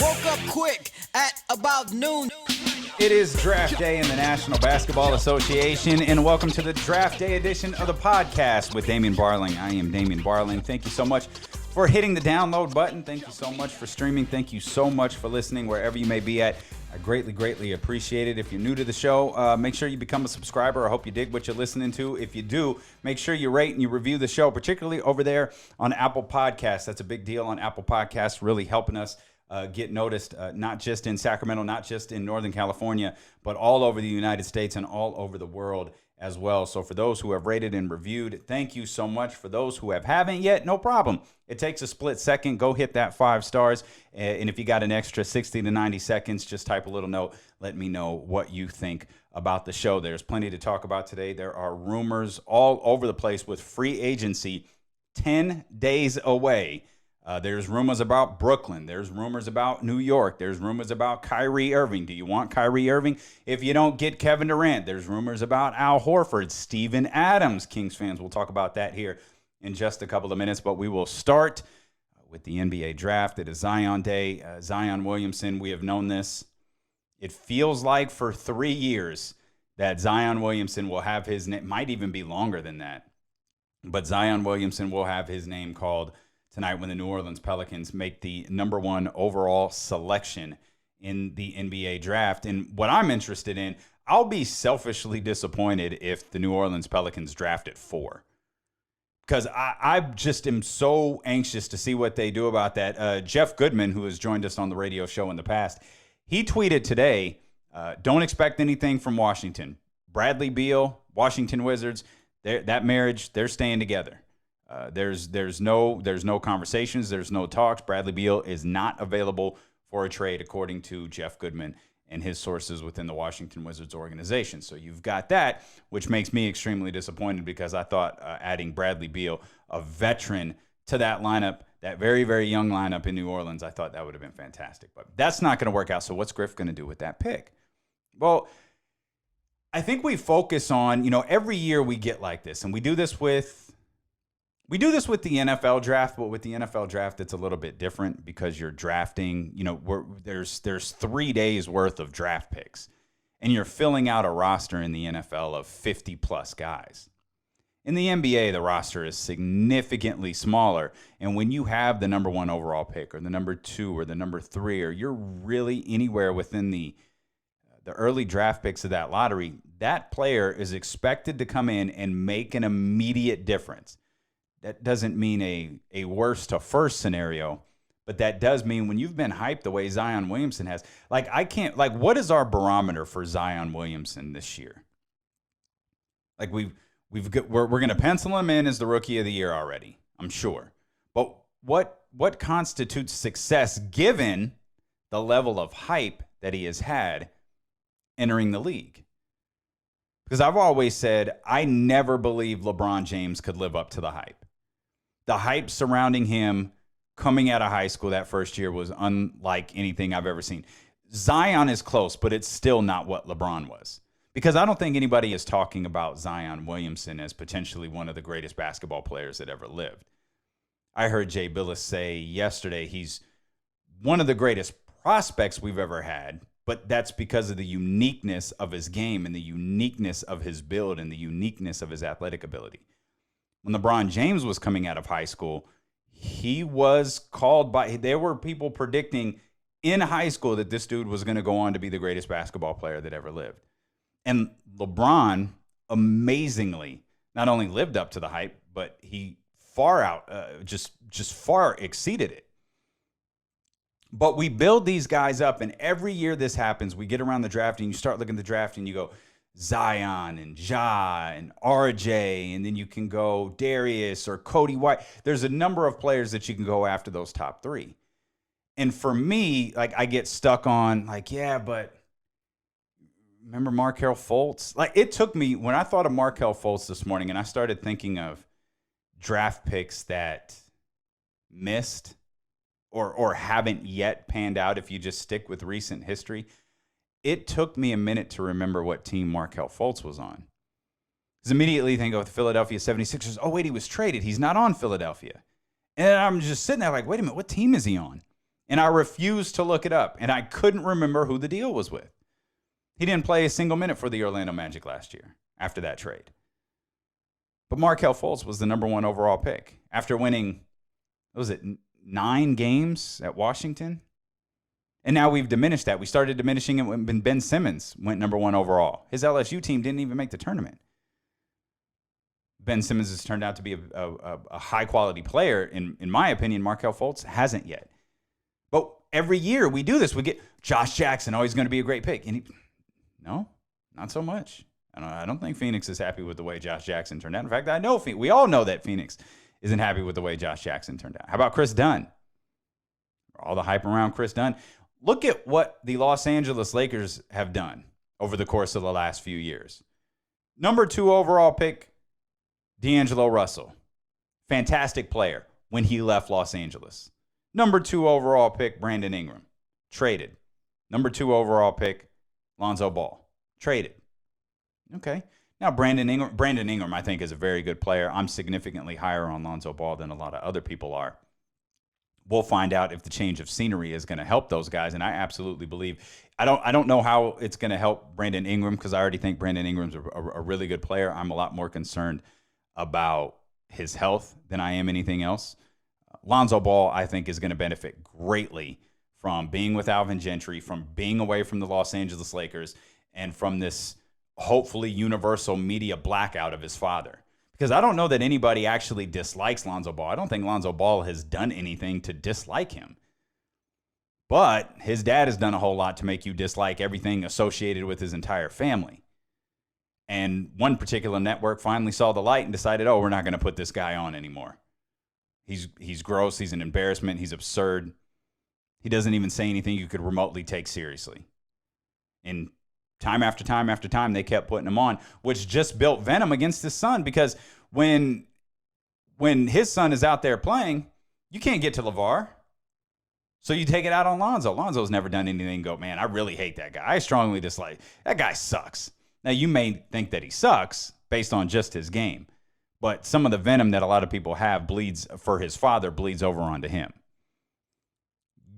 Woke up quick at about noon. It is draft day in the National Basketball Association, and welcome to the draft day edition of the podcast with Damian Barling. I am Damian Barling. Thank you so much for hitting the download button. Thank you so much for streaming. Thank you so much for listening wherever you may be at. I greatly appreciate it. If you're new to the show, make sure you become a subscriber. I hope you dig what you're listening to. If you do, make sure you rate and you review the show, particularly over there on Apple Podcasts. That's a big deal on Apple Podcasts, really helping us get noticed, not just in Sacramento, not just in Northern California, but all over the United States and all over the world as well. So for those who have rated and reviewed, thank you so much. For those who haven't yet, no problem. It takes a split second. Go hit that 5 stars. And if you got an extra 60 to 90 seconds, just type a little note. Let me know what you think about the show. There's plenty to talk about today. There are rumors all over the place with free agency 10 days away. There's rumors about Brooklyn. There's rumors about New York. There's rumors about Kyrie Irving. Do you want Kyrie Irving? If you don't get Kevin Durant, there's rumors about Al Horford, Steven Adams. Kings fans, we'll talk about that here in just a couple of minutes. But we will start with the NBA draft. It is Zion Day. Zion Williamson, we have known this. It feels like for 3 years that Zion Williamson will have his name, might even be longer than that. But Zion Williamson will have his name called tonight when the New Orleans Pelicans make the #1 overall selection in the NBA draft. And what I'm interested in, I'll be selfishly disappointed if the New Orleans Pelicans draft at 4. Because I just am so anxious to see what they do about that. Jeff Goodman, who has joined us on the radio show in the past, he tweeted today, don't expect anything from Washington. Bradley Beal, Washington Wizards, that marriage, they're staying together. There's no conversations. There's no talks. Bradley Beal is not available for a trade, according to Jeff Goodman and his sources within the Washington Wizards organization. So you've got that, which makes me extremely disappointed because I thought adding Bradley Beal, a veteran, to that lineup, that very, very young lineup in New Orleans, I thought that would have been fantastic. But that's not going to work out. So what's Griff going to do with that pick? Well, I think we focus on, every year we get like this, and we do this with the NFL draft, but with the NFL draft, it's a little bit different because you're drafting, there's 3 days worth of draft picks, and you're filling out a roster in the NFL of 50 plus guys. In the NBA, the roster is significantly smaller, and when you have the #1 overall pick or the #2 or the #3, or you're really anywhere within the early draft picks of that lottery, that player is expected to come in and make an immediate difference. That doesn't mean a worst to first scenario, but that does mean when you've been hyped the way Zion Williamson has, what is our barometer for Zion Williamson this year? We're going to pencil him in as the rookie of the year already, I'm sure. But what constitutes success given the level of hype that he has had entering the league? Because I've always said I never believed LeBron James could live up to the hype. The hype surrounding him coming out of high school that first year was unlike anything I've ever seen. Zion is close, but it's still not what LeBron was. Because I don't think anybody is talking about Zion Williamson as potentially one of the greatest basketball players that ever lived. I heard Jay Billis say yesterday he's one of the greatest prospects we've ever had, but that's because of the uniqueness of his game and the uniqueness of his build and the uniqueness of his athletic ability. When LeBron James was coming out of high school, he was called there were people predicting in high school that this dude was going to go on to be the greatest basketball player that ever lived. And LeBron amazingly not only lived up to the hype, but he just far exceeded it. But we build these guys up, and every year this happens, we get around the draft, and you start looking at the draft, and you go, Zion and Ja and RJ, and then you can go Darius or Cody White. There's a number of players that you can go after those top 3. And for me, I get stuck on but remember Markelle Fultz? It took me, when I thought of Markelle Fultz this morning, and I started thinking of draft picks that missed or haven't yet panned out if you just stick with recent history. It took me a minute to remember what team Markelle Fultz was on. Because immediately think of the Philadelphia 76ers. Oh, wait, he was traded. He's not on Philadelphia. And I'm just sitting there wait a minute, what team is he on? And I refused to look it up, and I couldn't remember who the deal was with. He didn't play a single minute for the Orlando Magic last year after that trade. But Markelle Fultz was the number 1 overall pick after winning, what was it, 9 games at Washington? And now we've diminished that. We started diminishing it when Ben Simmons went number 1 overall. His LSU team didn't even make the tournament. Ben Simmons has turned out to be a high-quality player. In my opinion, Markelle Fultz hasn't yet. But every year we do this. We get Josh Jackson, he's going to be a great pick. And no, not so much. I don't think Phoenix is happy with the way Josh Jackson turned out. In fact, we all know that Phoenix isn't happy with the way Josh Jackson turned out. How about Chris Dunn? All the hype around Chris Dunn. Look at what the Los Angeles Lakers have done over the course of the last few years. Number 2 overall pick, D'Angelo Russell. Fantastic player when he left Los Angeles. Number 2 overall pick, Brandon Ingram. Traded. Number 2 overall pick, Lonzo Ball. Traded. Okay. Now, Brandon Ingram, I think, is a very good player. I'm significantly higher on Lonzo Ball than a lot of other people are. We'll find out if the change of scenery is going to help those guys, and I absolutely believe. I don't know how it's going to help Brandon Ingram because I already think Brandon Ingram's a really good player. I'm a lot more concerned about his health than I am anything else. Lonzo Ball, I think, is going to benefit greatly from being with Alvin Gentry, from being away from the Los Angeles Lakers, and from this hopefully universal media blackout of his father. Because I don't know that anybody actually dislikes Lonzo Ball. I don't think Lonzo Ball has done anything to dislike him. But his dad has done a whole lot to make you dislike everything associated with his entire family. And one particular network finally saw the light and decided, we're not going to put this guy on anymore. He's gross. He's an embarrassment. He's absurd. He doesn't even say anything you could remotely take seriously. And time after time after time, they kept putting him on, which just built venom against his son because when his son is out there playing, you can't get to LeVar. So you take it out on Lonzo. Lonzo's never done anything and go, man, I really hate that guy. I strongly dislike. That guy sucks. Now, you may think that he sucks based on just his game, but some of the venom that a lot of people have bleeds over onto him.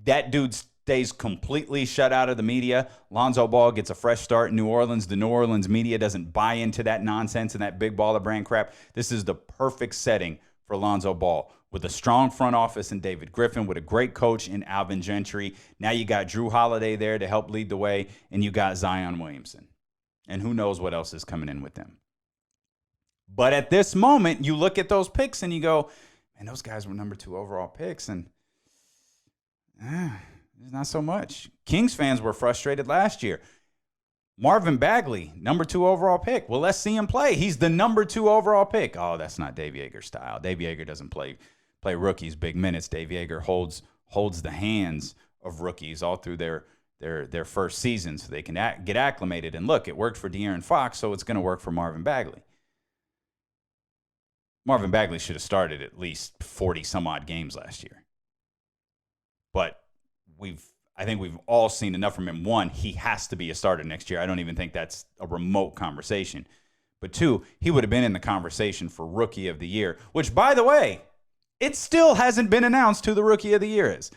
That dude stays completely shut out of the media. Lonzo Ball gets a fresh start in New Orleans. The New Orleans media doesn't buy into that nonsense and that big baller brand crap. This is the perfect setting for Lonzo Ball with a strong front office in David Griffin, with a great coach in Alvin Gentry. Now you got Drew Holiday there to help lead the way, and you got Zion Williamson. And who knows what else is coming in with them. But at this moment, you look at those picks and you go, man, those guys were number 2 overall picks, and not so much. Kings fans were frustrated last year. Marvin Bagley, number 2 overall pick. Well, let's see him play. He's the number 2 overall pick. Oh, that's not Dave Yeager's style. Dave Yeager doesn't play rookies big minutes. Dave Yeager holds the hands of rookies all through their first season so they can get acclimated. And look, it worked for De'Aaron Fox, so it's going to work for Marvin Bagley. Marvin Bagley should have started at least 40-some-odd games last year. But I think we've all seen enough from him. 1, he has to be a starter next year. I don't even think that's a remote conversation. But 2, he would have been in the conversation for Rookie of the Year, which, by the way, it still hasn't been announced who the Rookie of the Year is.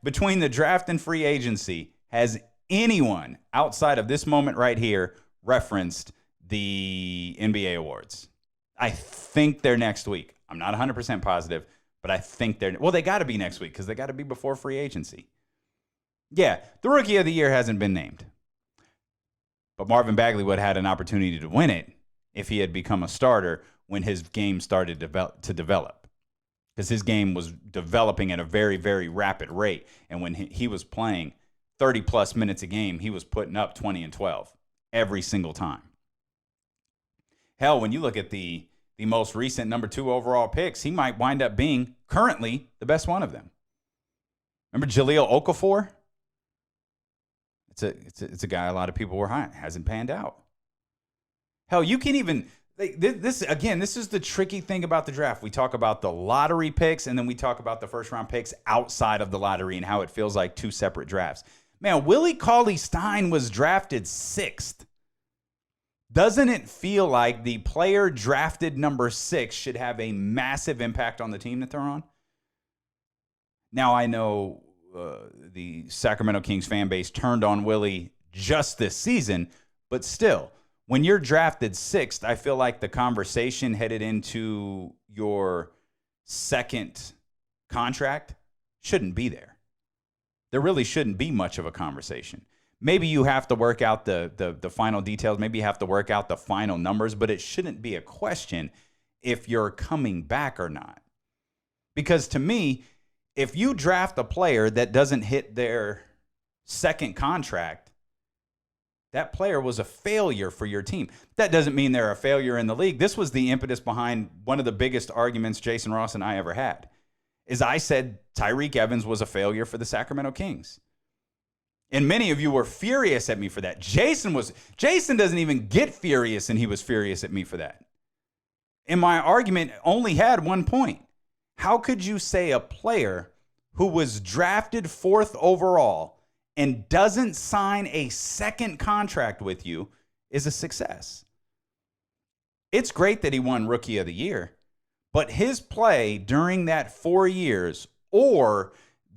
Between the draft and free agency, has anyone outside of this moment right here referenced the NBA awards? I think they're next week. I'm not 100% positive, but I think they got to be next week because they got to be before free agency. Yeah, the Rookie of the Year hasn't been named. But Marvin Bagley would have had an opportunity to win it if he had become a starter when his game started to develop. Because his game was developing at a very, very rapid rate. And when he was playing 30-plus minutes a game, he was putting up 20 and 12 every single time. Hell, when you look at the most recent number 2 overall picks, he might wind up being currently the best one of them. Remember Jahlil Okafor? It's a guy a lot of people were high. Hasn't panned out. Hell, you can even this is the tricky thing about the draft. We talk about the lottery picks, and then we talk about the first-round picks outside of the lottery and how it feels like 2 separate drafts. Man, Willie Cauley-Stein was drafted 6th. Doesn't it feel like the player drafted number 6 should have a massive impact on the team that they're on? Now, I know the Sacramento Kings fan base turned on Willie just this season, but still, when you're drafted 6th, I feel like the conversation headed into your second contract shouldn't be there. There really shouldn't be much of a conversation. Maybe you have to work out the final details. Maybe you have to work out the final numbers, but it shouldn't be a question if you're coming back or not. Because to me, if you draft a player that doesn't hit their second contract, that player was a failure for your team. That doesn't mean they're a failure in the league. This was the impetus behind one of the biggest arguments Jason Ross and I ever had, is I said Tyreke Evans was a failure for the Sacramento Kings. And many of you were furious at me for that. Jason doesn't even get furious, and he was furious at me for that. And my argument only had one point. How could you say a player who was drafted 4th overall and doesn't sign a second contract with you is a success? It's great that he won Rookie of the Year, but his play during that 4 years, or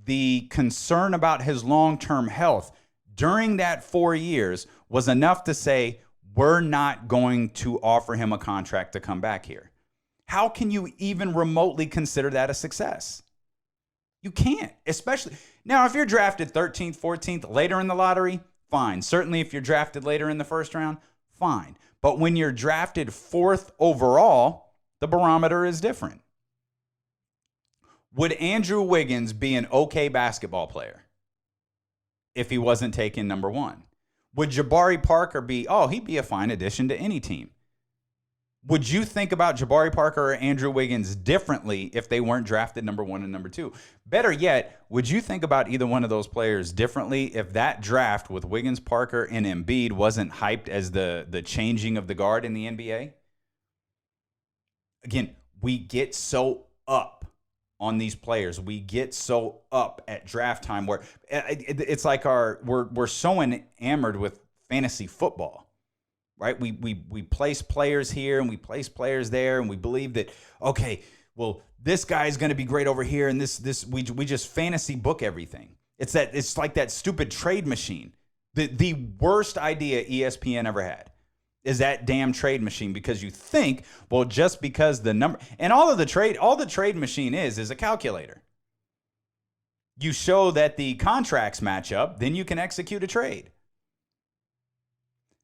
the concern about his long-term health during that 4 years, was enough to say, we're not going to offer him a contract to come back here. How can you even remotely consider that a success? You can't, especially now if you're drafted 13th, 14th, later in the lottery, fine. Certainly if you're drafted later in the first round, fine. But when you're drafted 4th overall, the barometer is different. Would Andrew Wiggins be an okay basketball player if he wasn't taken number 1? Would Jabari Parker he'd be a fine addition to any team. Would you think about Jabari Parker or Andrew Wiggins differently if they weren't drafted number 1 and number 2? Better yet, would you think about either one of those players differently if that draft with Wiggins, Parker, and Embiid wasn't hyped as the changing of the guard in the NBA? Again, we get so up on these players. We get so up at draft time where it's like we're so enamored with fantasy football. Right? We place players here and we place players there, and we believe that, okay, well, this guy is going to be great over here, and we just fantasy book everything. It's like that stupid trade machine. The worst idea ESPN ever had is that damn trade machine, because you think, well, just because the number and all the trade machine is a calculator. You show that the contracts match up, then you can execute a trade.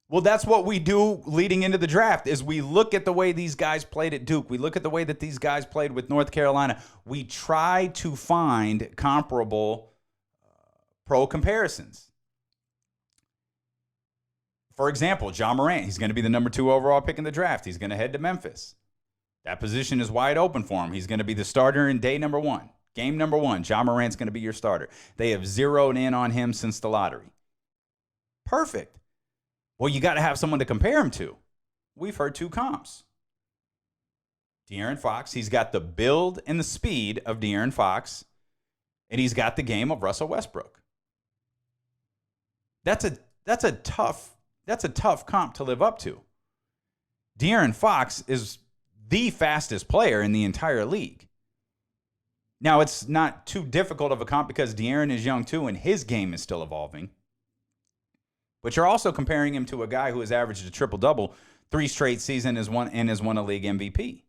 Well, that's what we do leading into the draft, is we look at the way these guys played at Duke. We look at the way that these guys played with North Carolina. We try to find comparable pro comparisons. For example, Ja Morant, he's going to be the number 2 overall pick in the draft. He's going to head to Memphis. That position is wide open for him. He's going to be the starter in day number 1. Game number 1, Ja Morant's going to be your starter. They have zeroed in on him since the lottery. Perfect. Well, you got to have someone to compare him to. We've heard 2 comps. De'Aaron Fox, he's got the build and the speed of De'Aaron Fox, and he's got the game of Russell Westbrook. That's a tough comp to live up to. De'Aaron Fox is the fastest player in the entire league. Now, it's not too difficult of a comp because De'Aaron is young too, and his game is still evolving. But you're also comparing him to a guy who has averaged a triple-double 3 straight seasons and has won a league MVP.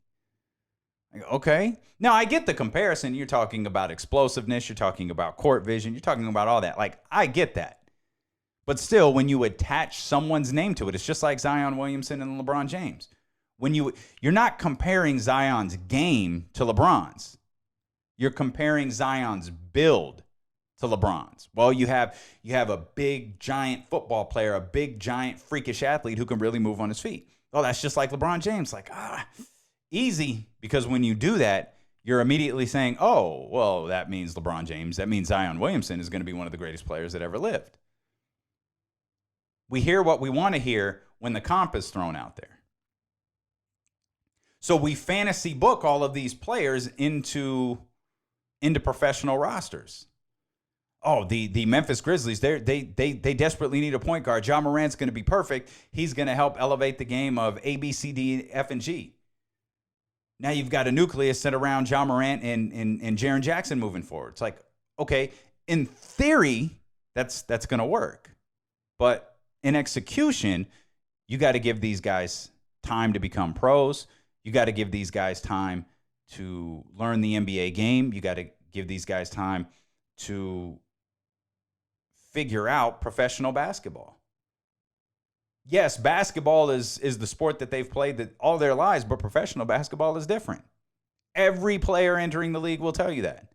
Okay. Now, I get the comparison. You're talking about explosiveness. You're talking about court vision. You're talking about all that. Like, I get that. But still, when you attach someone's name to it, it's just like Zion Williamson and LeBron James. You're not comparing Zion's game to LeBron's. You're comparing Zion's build to LeBron's. Well, you have a big, giant football player, a big, giant, freakish athlete who can really move on his feet. Oh, that's just like LeBron James. Like, easy. Because when you do that, you're immediately saying, oh, well, that means LeBron James. That means Zion Williamson is going to be one of the greatest players that ever lived. We hear what we want to hear when the comp is thrown out there. So we fantasy book all of these players into professional rosters. Oh, the Memphis Grizzlies, they desperately need a point guard. Ja Morant's going to be perfect. He's going to help elevate the game of A, B, C, D, F, and G. Now you've got a nucleus set around Ja Morant and Jaren Jackson moving forward. It's like, Okay, in theory, that's going to work. But in execution, you got to give these guys time to become pros. You got to give these guys time to learn the NBA game. You got to give these guys time to figure out professional basketball. Yes, basketball is the sport that they've played all their lives, but professional basketball is different. Every player entering the league will tell you that.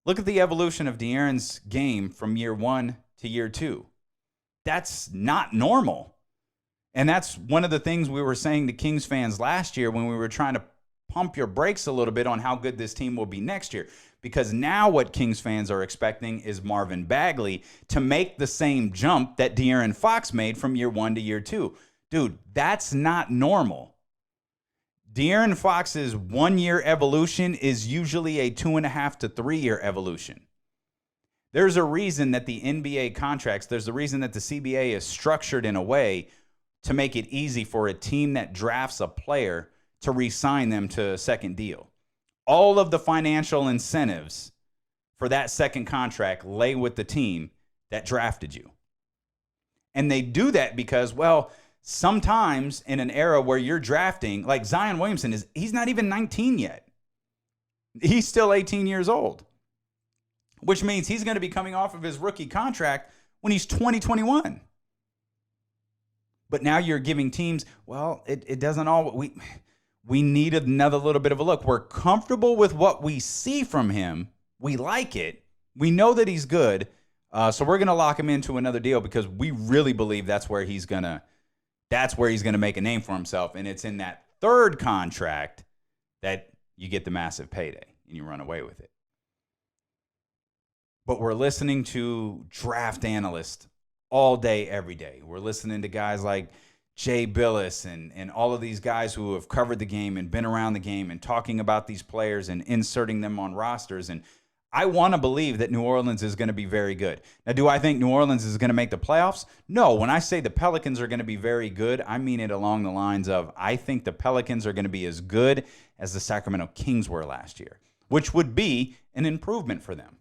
Look at the evolution of De'Aaron's game from year 1 to year 2. That's not normal. And that's one of the things we were saying to Kings fans last year when we were trying to pump your brakes a little bit on how good this team will be next year. Because now what Kings fans are expecting is Marvin Bagley to make the same jump that De'Aaron Fox made from year 1 to year 2. Dude, that's not normal. De'Aaron Fox's 1-year evolution is usually a 2.5 to 3-year evolution. There's a reason that the NBA contracts, there's a reason that the CBA is structured in a way to make it easy for a team that drafts a player to re-sign them to a second deal. All of the financial incentives for that second contract lay with the team that drafted you. And they do that because, well, sometimes in an era where you're drafting, like Zion Williamson, he's not even 19 yet. He's still 18 years old, which means he's going to be coming off of his rookie contract when he's 21. But now you're giving teams, well, it doesn't all, we need another little bit of a look. We're comfortable with what we see from him. We like it. We know that he's good. So we're going to lock him into another deal because we really believe that's where he's going to make a name for himself. And it's in that third contract that you get the massive payday and you run away with it. But we're listening to draft analysts all day, every day. We're listening to guys like Jay Billis and all of these guys who have covered the game and been around the game and talking about these players and inserting them on rosters. And I want to believe that New Orleans is going to be very good. Now, do I think New Orleans is going to make the playoffs? No. When I say the Pelicans are going to be very good, I mean it along the lines of I think the Pelicans are going to be as good as the Sacramento Kings were last year, which would be an improvement for them.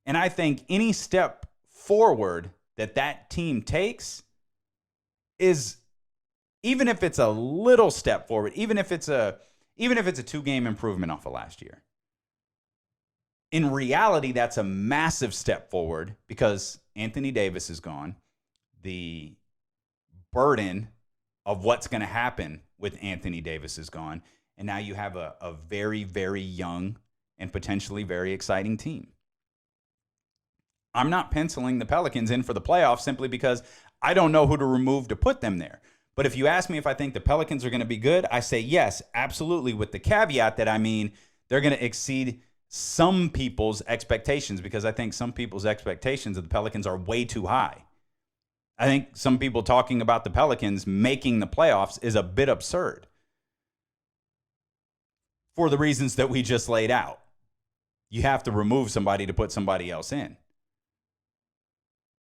And I think any step forward that team takes is, even if it's a little step forward, even if it's a 2-game improvement off of last year, in reality, that's a massive step forward because Anthony Davis is gone. The burden of what's going to happen with Anthony Davis is gone. And now you have a very, very young and potentially very exciting team. I'm not penciling the Pelicans in for the playoffs simply because I don't know who to remove to put them there. But if you ask me if I think the Pelicans are going to be good, I say yes, absolutely, with the caveat that I mean they're going to exceed some people's expectations because I think some people's expectations of the Pelicans are way too high. I think some people talking about the Pelicans making the playoffs is a bit absurd for the reasons that we just laid out. You have to remove somebody to put somebody else in.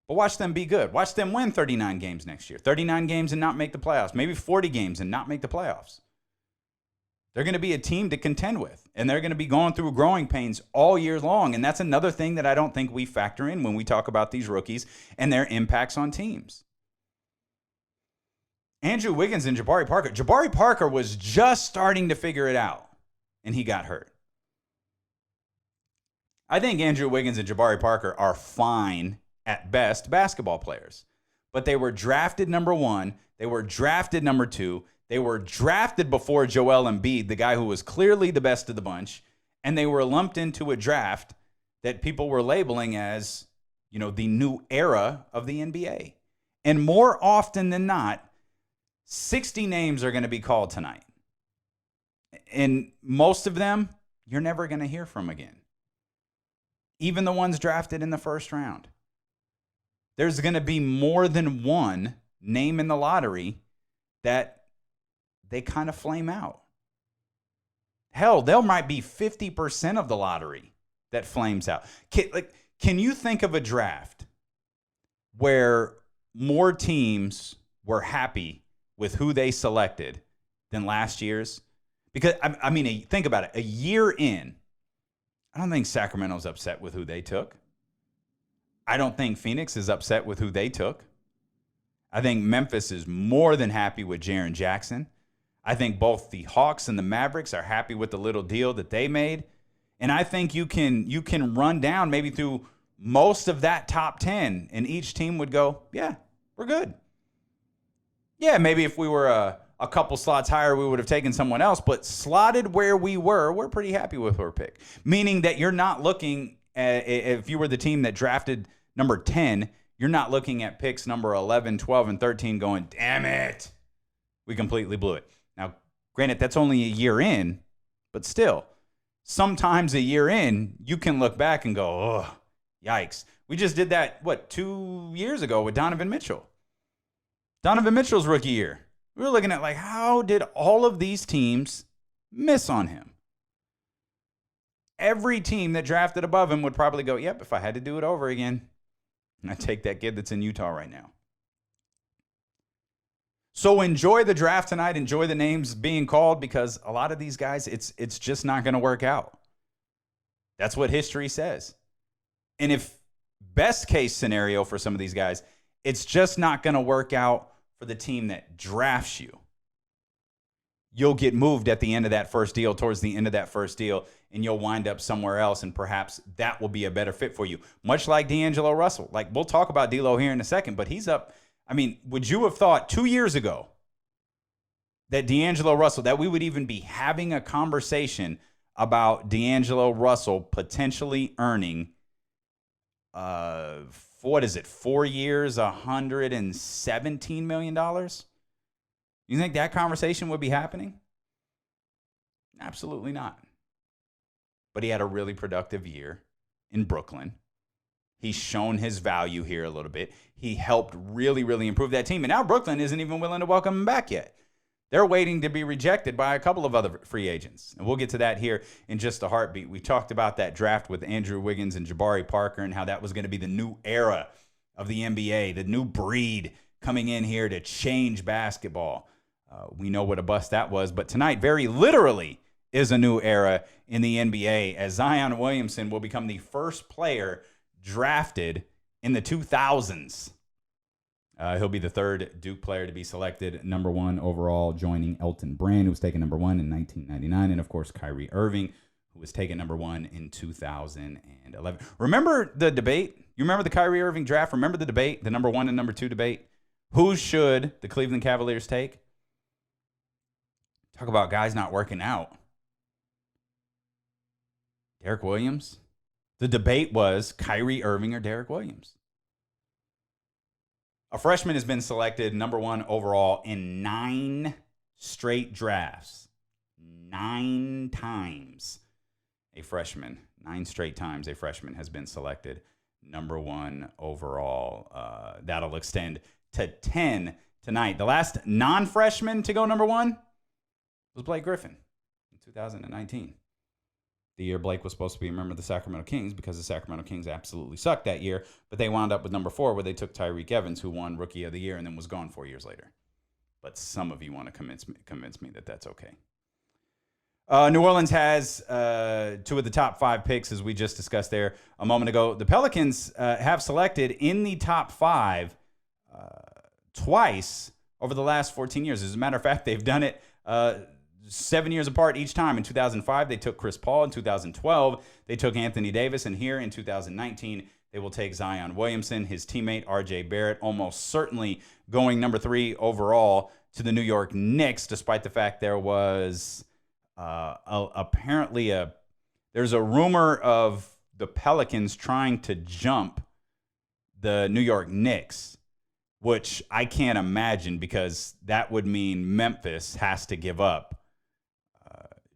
But watch them be good. Watch them win 39 games next year. 39 games and not make the playoffs. Maybe 40 games and not make the playoffs. They're going to be a team to contend with. And they're going to be going through growing pains all year long. And that's another thing that I don't think we factor in when we talk about these rookies and their impacts on teams. Andrew Wiggins and Jabari Parker. Jabari Parker was just starting to figure it out. And he got hurt. I think Andrew Wiggins and Jabari Parker are fine at best basketball players. But they were drafted number 1. They were drafted number 2. They were drafted before Joel Embiid, the guy who was clearly the best of the bunch. And they were lumped into a draft that people were labeling as, the new era of the NBA. And more often than not, 60 names are going to be called tonight. And most of them, you're never going to hear from again. Even the ones drafted in the first round. There's going to be more than one name in the lottery that they kind of flame out. Hell, there might be 50% of the lottery that flames out. Can you think of a draft where more teams were happy with who they selected than last year's? Because, I mean, think about it. A year in, I don't think Sacramento's upset with who they took. I don't think Phoenix is upset with who they took. I think Memphis is more than happy with Jaren Jackson. I think both the Hawks and the Mavericks are happy with the little deal that they made. And I think you can run down maybe through most of that top 10, and each team would go, yeah, we're good. Yeah, maybe if we were a couple slots higher, we would have taken someone else. But slotted where we were, we're pretty happy with our pick. Meaning that you're not looking at, if you were the team that drafted number 10, you're not looking at picks number 11, 12, and 13 going, damn it, we completely blew it. Now, granted, that's only a year in, but still, sometimes a year in, you can look back and go, oh, yikes. We just did that, 2 years ago with Donovan Mitchell. Donovan Mitchell's rookie year. We were looking at, how did all of these teams miss on him? Every team that drafted above him would probably go, yep, if I had to do it over again, I'd take that kid that's in Utah right now. So enjoy the draft tonight. Enjoy the names being called, because a lot of these guys, it's just not going to work out. That's what history says. And if best case scenario for some of these guys, it's just not going to work out for the team that drafts you. You'll get moved at the end of that first deal, towards the end of that first deal, and you'll wind up somewhere else, and perhaps that will be a better fit for you. Much like D'Angelo Russell. We'll talk about D'Lo here in a second, but he's up. I mean, would you have thought 2 years ago that D'Angelo Russell, that we would even be having a conversation about D'Angelo Russell potentially earning, 4 years, $117 million? You think that conversation would be happening? Absolutely not. But he had a really productive year in Brooklyn. He's shown his value here a little bit. He helped really, really improve that team. And now Brooklyn isn't even willing to welcome him back yet. They're waiting to be rejected by a couple of other free agents. And we'll get to that here in just a heartbeat. We talked about that draft with Andrew Wiggins and Jabari Parker and how that was going to be the new era of the NBA, the new breed coming in here to change basketball. We know what a bust that was. But tonight, very literally, is a new era in the NBA, as Zion Williamson will become the first player drafted in the 2000s. He'll be the third Duke player to be selected number 1 overall, joining Elton Brand, who was taken number 1 in 1999, and of course Kyrie Irving, who was taken number 1 in 2011. Remember the debate? You remember the Kyrie Irving draft? Remember the debate, the number 1 and number 2 debate? Who should the Cleveland Cavaliers take? Talk about guys not working out. Derek Williams. The debate was Kyrie Irving or Derek Williams. A freshman has been selected number 1 overall in 9 straight drafts. 9 times a freshman, 9 straight times a freshman has been selected number 1 overall. That'll extend to 10 tonight. The last non-freshman to go number 1 was Blake Griffin in 2019. The year Blake was supposed to be a member of the Sacramento Kings, because the Sacramento Kings absolutely sucked that year, but they wound up with number 4, where they took Tyreek Evans, who won Rookie of the Year and then was gone 4 years later. But some of you want to convince me that that's okay. New Orleans has 2 of the top 5 picks, as we just discussed there a moment ago. The Pelicans have selected in the top 5 twice over the last 14 years. As a matter of fact, they've done it 7 years apart each time. In 2005, they took Chris Paul. In 2012, they took Anthony Davis. And here in 2019, they will take Zion Williamson, his teammate RJ Barrett, almost certainly going number 3 overall to the New York Knicks, despite the fact there was there's a rumor of the Pelicans trying to jump the New York Knicks, which I can't imagine, because that would mean Memphis has to give up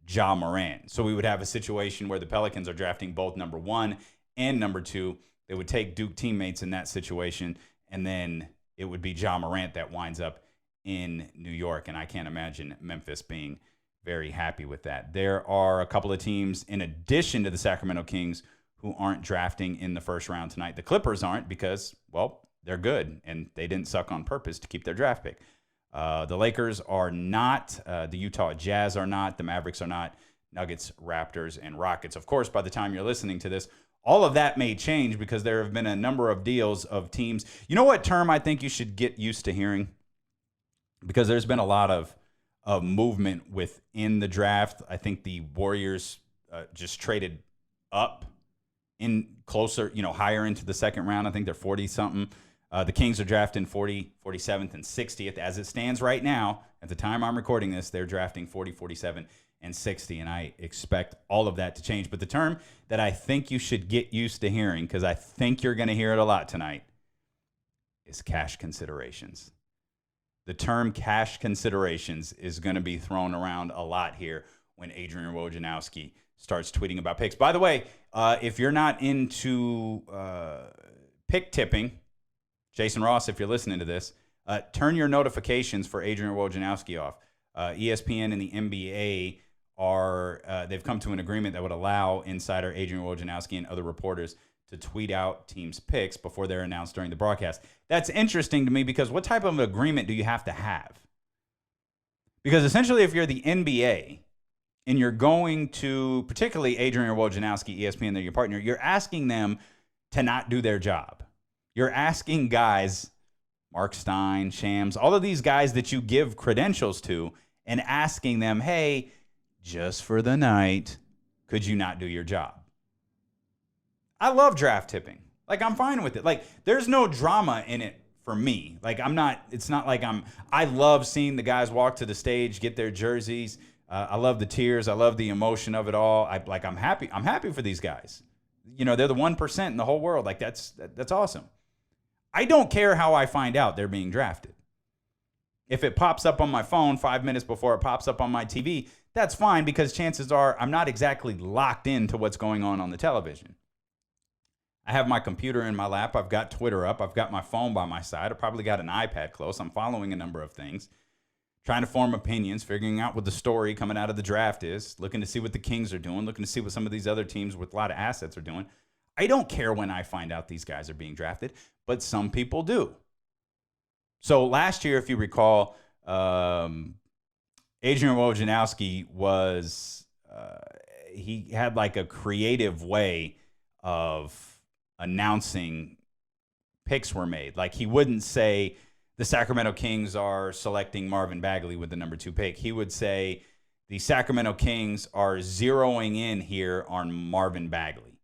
Ja Morant. So we would have a situation where the Pelicans are drafting both number 1 and number 2. They would take Duke teammates in that situation, and then it would be Ja Morant that winds up in New York. And I can't imagine Memphis being very happy with that. There are a couple of teams, in addition to the Sacramento Kings, who aren't drafting in the first round tonight. The Clippers aren't, because, well, they're good, and they didn't suck on purpose to keep their draft pick. The Lakers are not. The Utah Jazz are not. The Mavericks are not. Nuggets, Raptors, and Rockets. Of course, by the time you're listening to this, all of that may change because there have been a number of deals of teams. You know what term I think you should get used to hearing? Because there's been a lot of movement within the draft. I think the Warriors just traded up in closer, higher into the second round. I think they're 40-something. The Kings are drafting 40, 47th, and 60th. As it stands right now, at the time I'm recording this, they're drafting 40, 47, and 60, and I expect all of that to change. But the term that I think you should get used to hearing, because I think you're going to hear it a lot tonight, is cash considerations. The term cash considerations is going to be thrown around a lot here when Adrian Wojnarowski starts tweeting about picks. By the way, if you're not into pick tipping, Jason Ross, if you're listening to this, turn your notifications for Adrian Wojnarowski off. ESPN and the NBA they've come to an agreement that would allow insider Adrian Wojnarowski and other reporters to tweet out teams' picks before they're announced during the broadcast. That's interesting to me because what type of agreement do you have to have? Because essentially, if you're the NBA and you're going to, particularly Adrian Wojnarowski, ESPN, they're your partner, you're asking them to not do their job. You're asking guys, Mark Stein, Shams, all of these guys that you give credentials to, and asking them, hey, just for the night, could you not do your job? I love draft tipping. Like, I'm fine with it. Like, there's no drama in it for me. Like, it's not like I love seeing the guys walk to the stage, get their jerseys. I love the tears. I love the emotion of it all. I'm happy. I'm happy for these guys. They're the 1% in the whole world. Like, that's awesome. I don't care how I find out they're being drafted. If it pops up on my phone 5 minutes before it pops up on my TV, that's fine because chances are I'm not exactly locked into what's going on the television. I have my computer in my lap. I've got Twitter up. I've got my phone by my side. I've probably got an iPad close. I'm following a number of things, trying to form opinions, figuring out what the story coming out of the draft is, looking to see what the Kings are doing, looking to see what some of these other teams with a lot of assets are doing. I don't care when I find out these guys are being drafted, but some people do. So last year, if you recall, Adrian Wojnarowski he had like a creative way of announcing picks were made. Like, he wouldn't say the Sacramento Kings are selecting Marvin Bagley with the number 2 pick. He would say the Sacramento Kings are zeroing in here on Marvin Bagley.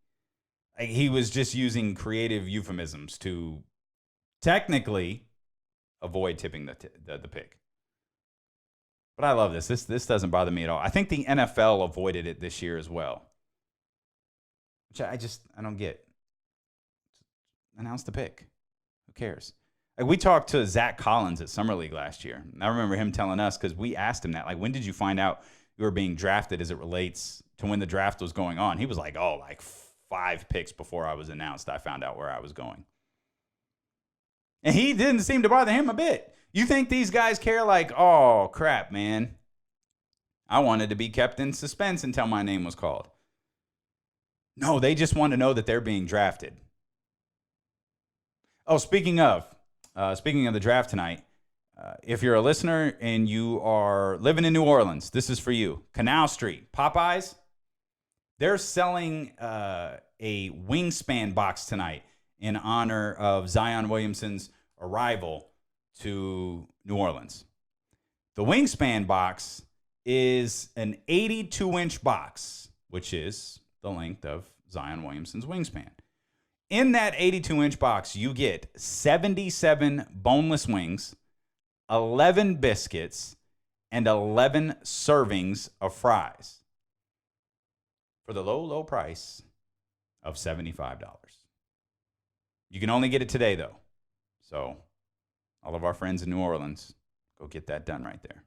He was just using creative euphemisms to technically avoid tipping the pick. But I love this. This doesn't bother me at all. I think the NFL avoided it this year as well, which I don't get. Announce the pick. Who cares? Like, we talked to Zach Collins at Summer League last year. And I remember him telling us, because we asked him that, like, when did you find out you were being drafted as it relates to when the draft was going on? He was like, 5 picks before I was announced, I found out where I was going. And he didn't seem to bother him a bit. You think these guys care? Like, oh, crap, man. I wanted to be kept in suspense until my name was called. No, they just want to know that they're being drafted. Oh, speaking of the draft tonight, if you're a listener and you are living in New Orleans, this is for you. Canal St, Popeyes, they're selling a wingspan box tonight in honor of Zion Williamson's arrival to New Orleans. The wingspan box is an 82-inch box, which is the length of Zion Williamson's wingspan. In that 82-inch box, you get 77 boneless wings, 11 biscuits, and 11 servings of fries for the low, low price of $75. You can only get it today, though. So all of our friends in New Orleans, go get that done right there.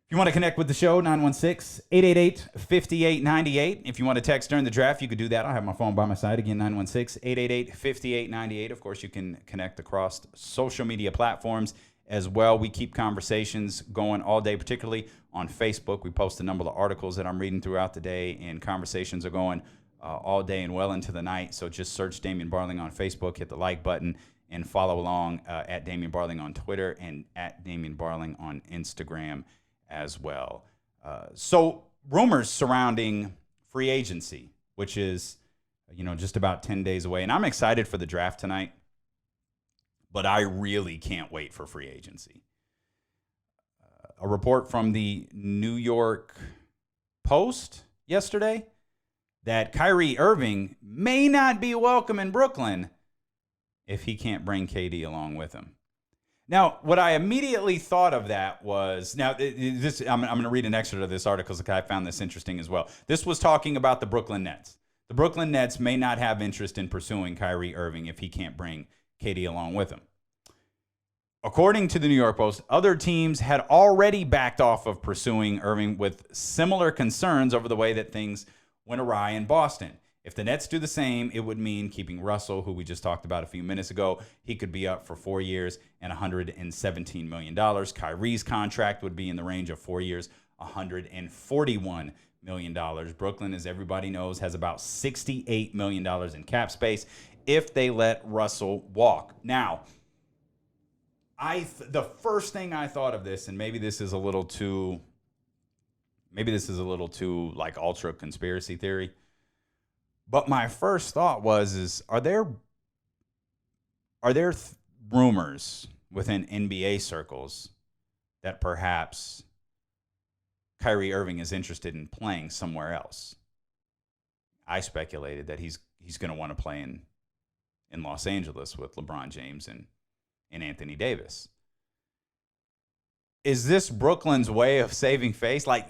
If you want to connect with the show, 916-888-5898. If you want to text during the draft, you could do that. I have my phone by my side. Again, 916-888-5898. Of course, you can connect across social media platforms as well. We keep conversations going all day, particularly on Facebook. We post a number of articles that I'm reading throughout the day, and conversations are going all day and well into the night. So just search Damian Barling on Facebook, hit the like button, and follow along at Damian Barling on Twitter and at Damian Barling on Instagram as well. So rumors surrounding free agency, which is, just about 10 days away. And I'm excited for the draft tonight, but I really can't wait for free agency. A report from the New York Post yesterday that Kyrie Irving may not be welcome in Brooklyn if he can't bring KD along with him. Now, what I immediately thought of that was, I'm going to read an excerpt of this article because I found this interesting as well. This was talking about the Brooklyn Nets. The Brooklyn Nets may not have interest in pursuing Kyrie Irving if he can't bring KD along with him. According to the New York Post, other teams had already backed off of pursuing Irving with similar concerns over the way that things went awry in Boston. If the Nets do the same, it would mean keeping Russell, who we just talked about a few minutes ago. He could be up for 4 years and $117 million. Kyrie's contract would be in the range of 4 years, $141 million. Brooklyn, as everybody knows, has about $68 million in cap space if they let Russell walk. Now, the first thing I thought of this, and maybe this is a little too like ultra conspiracy theory, but my first thought was, are there rumors within NBA circles that perhaps Kyrie Irving is interested in playing somewhere else? I speculated that he's going to want to play in Los Angeles with LeBron James and Anthony Davis. Is this Brooklyn's way of saving face? Like,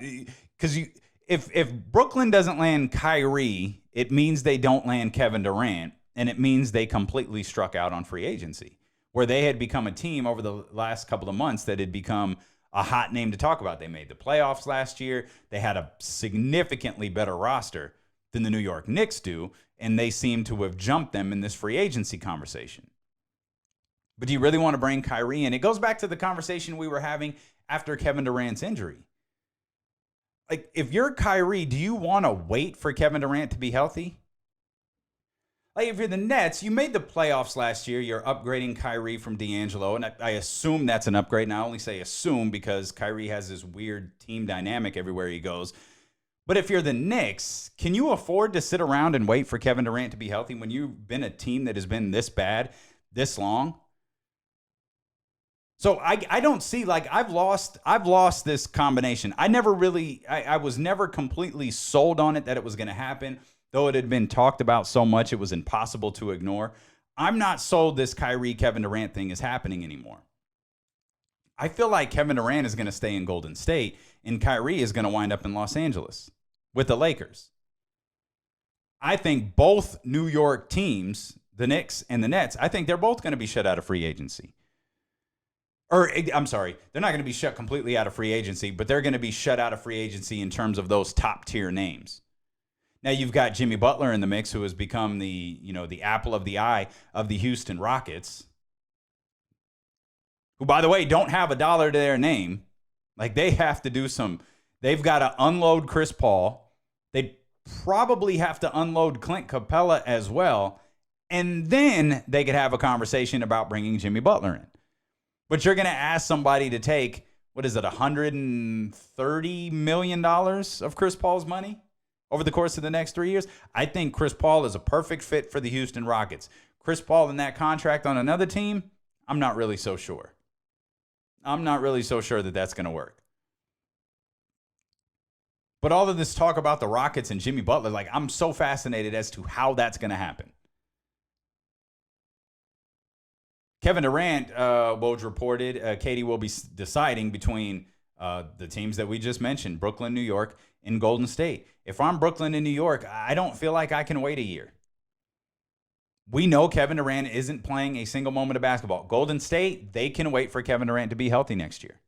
because if Brooklyn doesn't land Kyrie, it means they don't land Kevin Durant, and it means they completely struck out on free agency, where they had become a team over the last couple of months that had become a hot name to talk about. They made the playoffs last year. They had a significantly better roster than the New York Knicks do, and they seem to have jumped them in this free agency conversation. But do you really want to bring Kyrie in? It goes back to the conversation we were having after Kevin Durant's injury. Like, if you're Kyrie, do you want to wait for Kevin Durant to be healthy? Like, if you're the Nets, you made the playoffs last year. You're upgrading Kyrie from D'Angelo, and I assume that's an upgrade. And I only say assume because Kyrie has this weird team dynamic everywhere he goes. But if you're the Knicks, can you afford to sit around and wait for Kevin Durant to be healthy when you've been a team that has been this bad this long? So I don't see, like, I've lost this combination. I was never completely sold on it that it was going to happen, though it had been talked about so much it was impossible to ignore. I'm not sold this Kyrie Kevin Durant thing is happening anymore. I feel like Kevin Durant is going to stay in Golden State and Kyrie is going to wind up in Los Angeles with the Lakers. I think both New York teams, the Knicks and the Nets, I think they're both going to be shut out of free agency. Or, I'm sorry, they're not going to be shut completely out of free agency, but they're going to be shut out of free agency in terms of those top-tier names. Now, you've got Jimmy Butler in the mix, who has become the apple of the eye of the Houston Rockets, who, by the way, don't have a dollar to their name. Like, they've got to unload Chris Paul. They probably have to unload Clint Capella as well, and then they could have a conversation about bringing Jimmy Butler in. But you're going to ask somebody to take, $130 million of Chris Paul's money over the course of the next 3 years? I think Chris Paul is a perfect fit for the Houston Rockets. Chris Paul in that contract on another team, I'm not really so sure. I'm not really so sure that that's going to work. But all of this talk about the Rockets and Jimmy Butler, like, I'm so fascinated as to how that's going to happen. Kevin Durant, Woj reported, KD will be deciding between the teams that we just mentioned, Brooklyn, New York, and Golden State. If I'm Brooklyn and New York, I don't feel like I can wait a year. We know Kevin Durant isn't playing a single moment of basketball. Golden State, they can wait for Kevin Durant to be healthy next year.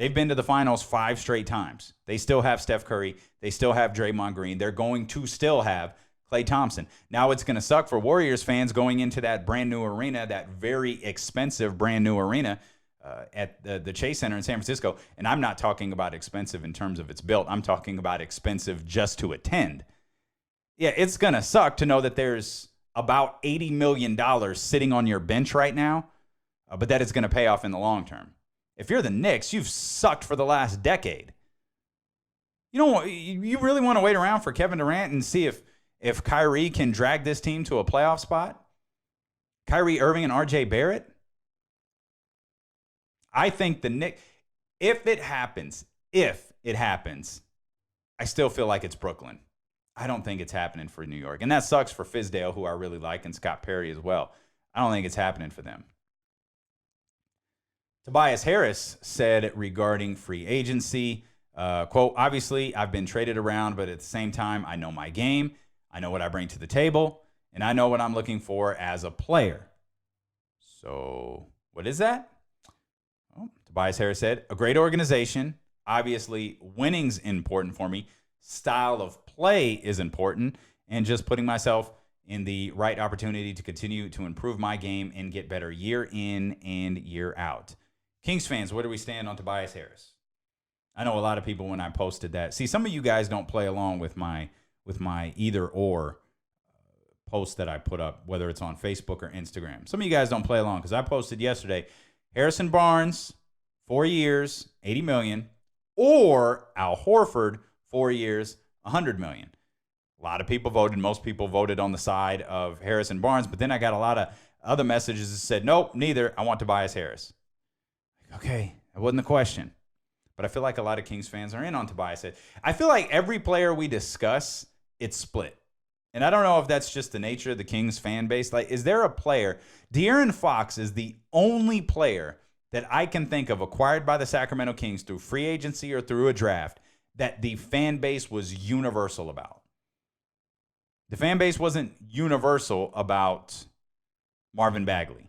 They've been to the finals 5 straight times. They still have Steph Curry. They still have Draymond Green. They're going to still have Klay Thompson. Now it's going to suck for Warriors fans going into that brand new arena, that very expensive brand new arena at the Chase Center in San Francisco. And I'm not talking about expensive in terms of its built. I'm talking about expensive just to attend. Yeah, it's going to suck to know that there's about $80 million sitting on your bench right now, but that it's going to pay off in the long term. If you're the Knicks, you've sucked for the last decade. You really want to wait around for Kevin Durant and see if Kyrie can drag this team to a playoff spot? Kyrie Irving and RJ Barrett? I think the Knicks, if it happens, I still feel like it's Brooklyn. I don't think it's happening for New York. And that sucks for Fizdale, who I really like, and Scott Perry as well. I don't think it's happening for them. Tobias Harris said regarding free agency, quote, obviously, I've been traded around, but at the same time, I know my game. I know what I bring to the table, and I know what I'm looking for as a player. So what is that? Well, Tobias Harris said, a great organization. Obviously, winning's important for me. Style of play is important, and just putting myself in the right opportunity to continue to improve my game and get better year in and year out. Kings fans, where do we stand on Tobias Harris? I know a lot of people when I posted that. See, some of you guys don't play along with my either or post that I put up, whether it's on Facebook or Instagram. Some of you guys don't play along because I posted yesterday, Harrison Barnes, 4 years, $80 million, or Al Horford, 4 years, $100 million. A lot of people voted. Most people voted on the side of Harrison Barnes, but then I got a lot of other messages that said, nope, neither. I want Tobias Harris. Okay, that wasn't the question. But I feel like a lot of Kings fans are in on Tobias Harris. I feel like every player we discuss, it's split. And I don't know if that's just the nature of the Kings fan base. Like, is there a player? De'Aaron Fox is the only player that I can think of acquired by the Sacramento Kings through free agency or through a draft that the fan base was universal about. The fan base wasn't universal about Marvin Bagley.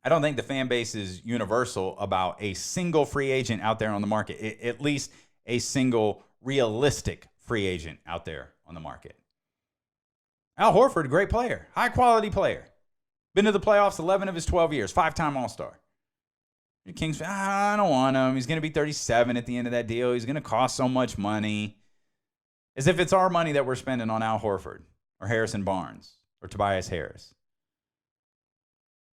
I don't think the fan base is universal about a single free agent out there on the market, at least a single realistic free agent out there on the market. Al Horford, great player, high-quality player. Been to the playoffs 11 of his 12 years, 5-time All-Star. Kings, I don't want him. He's going to be 37 at the end of that deal. He's going to cost so much money. As if it's our money that we're spending on Al Horford or Harrison Barnes or Tobias Harris.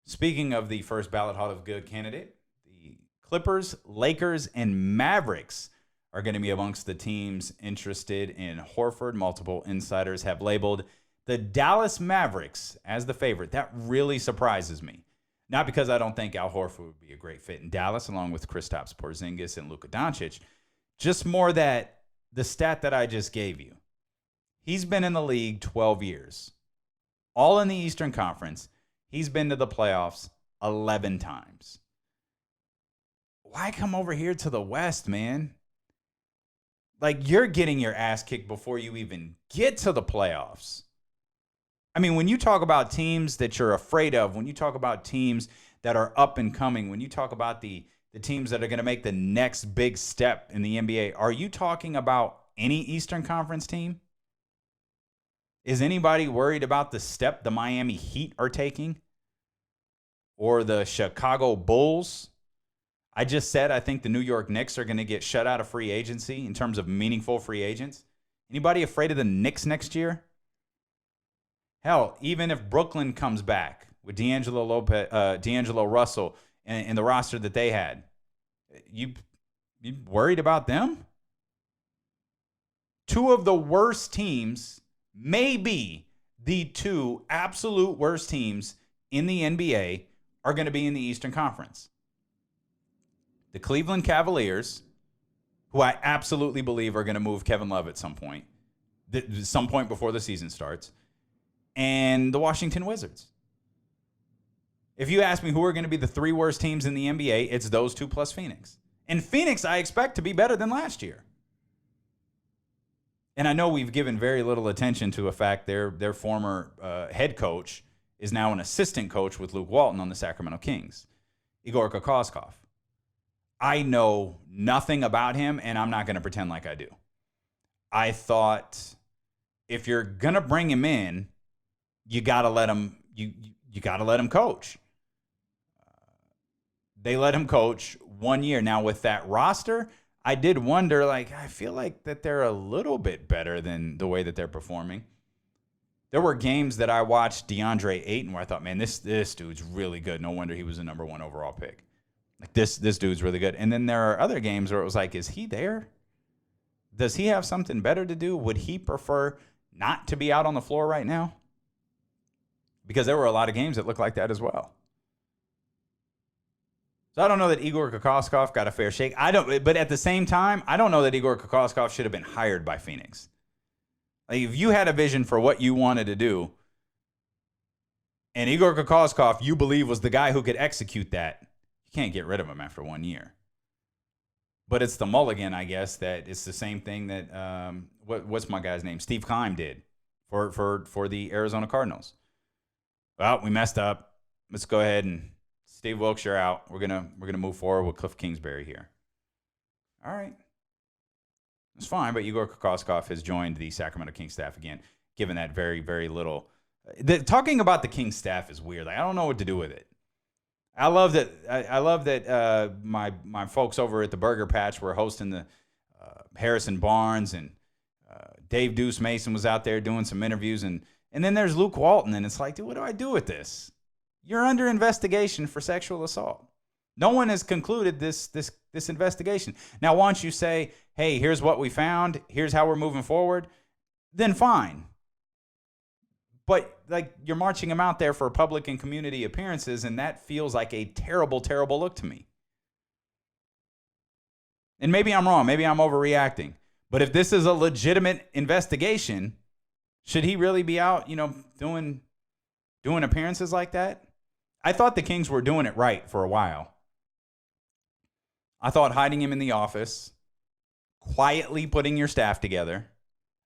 Speaking of the first ballot Hall of Good candidate, the Clippers, Lakers, and Mavericks are going to be amongst the teams interested in Horford. Multiple insiders have labeled the Dallas Mavericks as the favorite. That really surprises me. Not because I don't think Al Horford would be a great fit in Dallas, along with Kristaps Porzingis and Luka Doncic. Just more that the stat that I just gave you. He's been in the league 12 years. All in the Eastern Conference. He's been to the playoffs 11 times. Why come over here to the West, man? Like, you're getting your ass kicked before you even get to the playoffs. I mean, when you talk about teams that you're afraid of, when you talk about teams that are up and coming, when you talk about the teams that are going to make the next big step in the NBA, are you talking about any Eastern Conference team? Is anybody worried about the step the Miami Heat are taking? Or the Chicago Bulls? I just said I think the New York Knicks are going to get shut out of free agency in terms of meaningful free agents. Anybody afraid of the Knicks next year? Hell, even if Brooklyn comes back with D'Angelo Russell and the roster that they had, you worried about them? Two of the worst teams, maybe the two absolute worst teams in the NBA, are going to be in the Eastern Conference. The Cleveland Cavaliers, who I absolutely believe are going to move Kevin Love at some point before the season starts, and the Washington Wizards. If you ask me who are going to be the three worst teams in the NBA, it's those two plus Phoenix. And Phoenix, I expect to be better than last year. And I know we've given very little attention to the fact their former head coach is now an assistant coach with Luke Walton on the Sacramento Kings, Igor Kokoskov. I know nothing about him, and I'm not going to pretend like I do. I thought if you're going to bring him in, you got to let him you got to let him coach. They let him coach 1 year. Now with that roster, I did wonder, like, I feel like that they're a little bit better than the way that they're performing. There were games that I watched DeAndre Ayton where I thought, man, this dude's really good. No wonder he was the number one overall pick. Like this dude's really good. And then there are other games where it was like, is he there? Does he have something better to do? Would he prefer not to be out on the floor right now? Because there were a lot of games that looked like that as well. So I don't know that Igor Kokoskov got a fair shake. But at the same time, I don't know that Igor Kokoskov should have been hired by Phoenix. Like, if you had a vision for what you wanted to do, and Igor Kokoskov, you believe, was the guy who could execute that, you can't get rid of him after 1 year. But it's the mulligan, I guess, that it's the same thing that, what's my guy's name? Steve Keim did for the Arizona Cardinals. Well, we messed up. Let's go ahead and Steve Wilkshire out. We're gonna move forward with Cliff Kingsbury here. All right. It's fine, but Igor Kokoskov has joined the Sacramento Kings staff again, given that very, very little. Talking about the Kings staff is weird. Like, I don't know what to do with it. I love that my folks over at the Burger Patch were hosting the Harrison Barnes, and Dave Deuce Mason was out there doing some interviews, and then there's Luke Walton, and it's like, dude, what do I do with this? You're under investigation for sexual assault. No one has concluded this investigation. Now, once you say, hey, here's what we found, here's how we're moving forward, then fine. But, like, you're marching him out there for public and community appearances, and that feels like a terrible, terrible look to me. And maybe I'm wrong. Maybe I'm overreacting. But if this is a legitimate investigation, should he really be out, doing appearances like that? I thought the Kings were doing it right for a while. I thought hiding him in the office, quietly putting your staff together,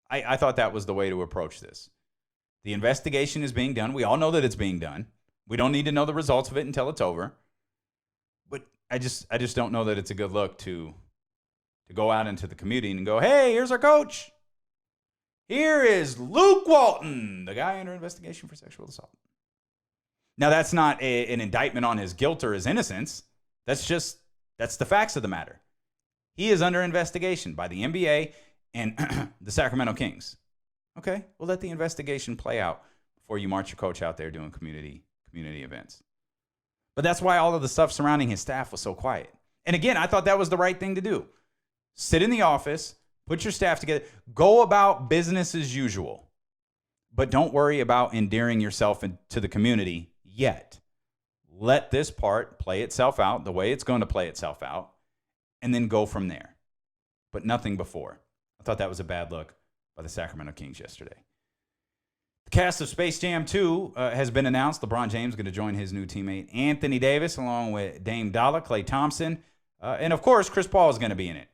I thought that was the way to approach this. The investigation is being done. We all know that it's being done. We don't need to know the results of it until it's over. But I just don't know that it's a good look to go out into the community and go, hey, here's our coach. Here is Luke Walton, the guy under investigation for sexual assault. Now, that's not an indictment on his guilt or his innocence. That's the facts of the matter. He is under investigation by the NBA and the Sacramento Kings. Okay, we'll let the investigation play out before you march your coach out there doing community events. But that's why all of the stuff surrounding his staff was so quiet. And again, I thought that was the right thing to do. Sit in the office, put your staff together, go about business as usual. But don't worry about endearing yourself to the community yet. Let this part play itself out the way it's going to play itself out, and then go from there. But nothing before. I thought that was a bad look by the Sacramento Kings yesterday. The cast of Space Jam 2 has been announced. LeBron James is going to join his new teammate Anthony Davis along with Dame Dolla, Klay Thompson, and of course Chris Paul is going to be in it.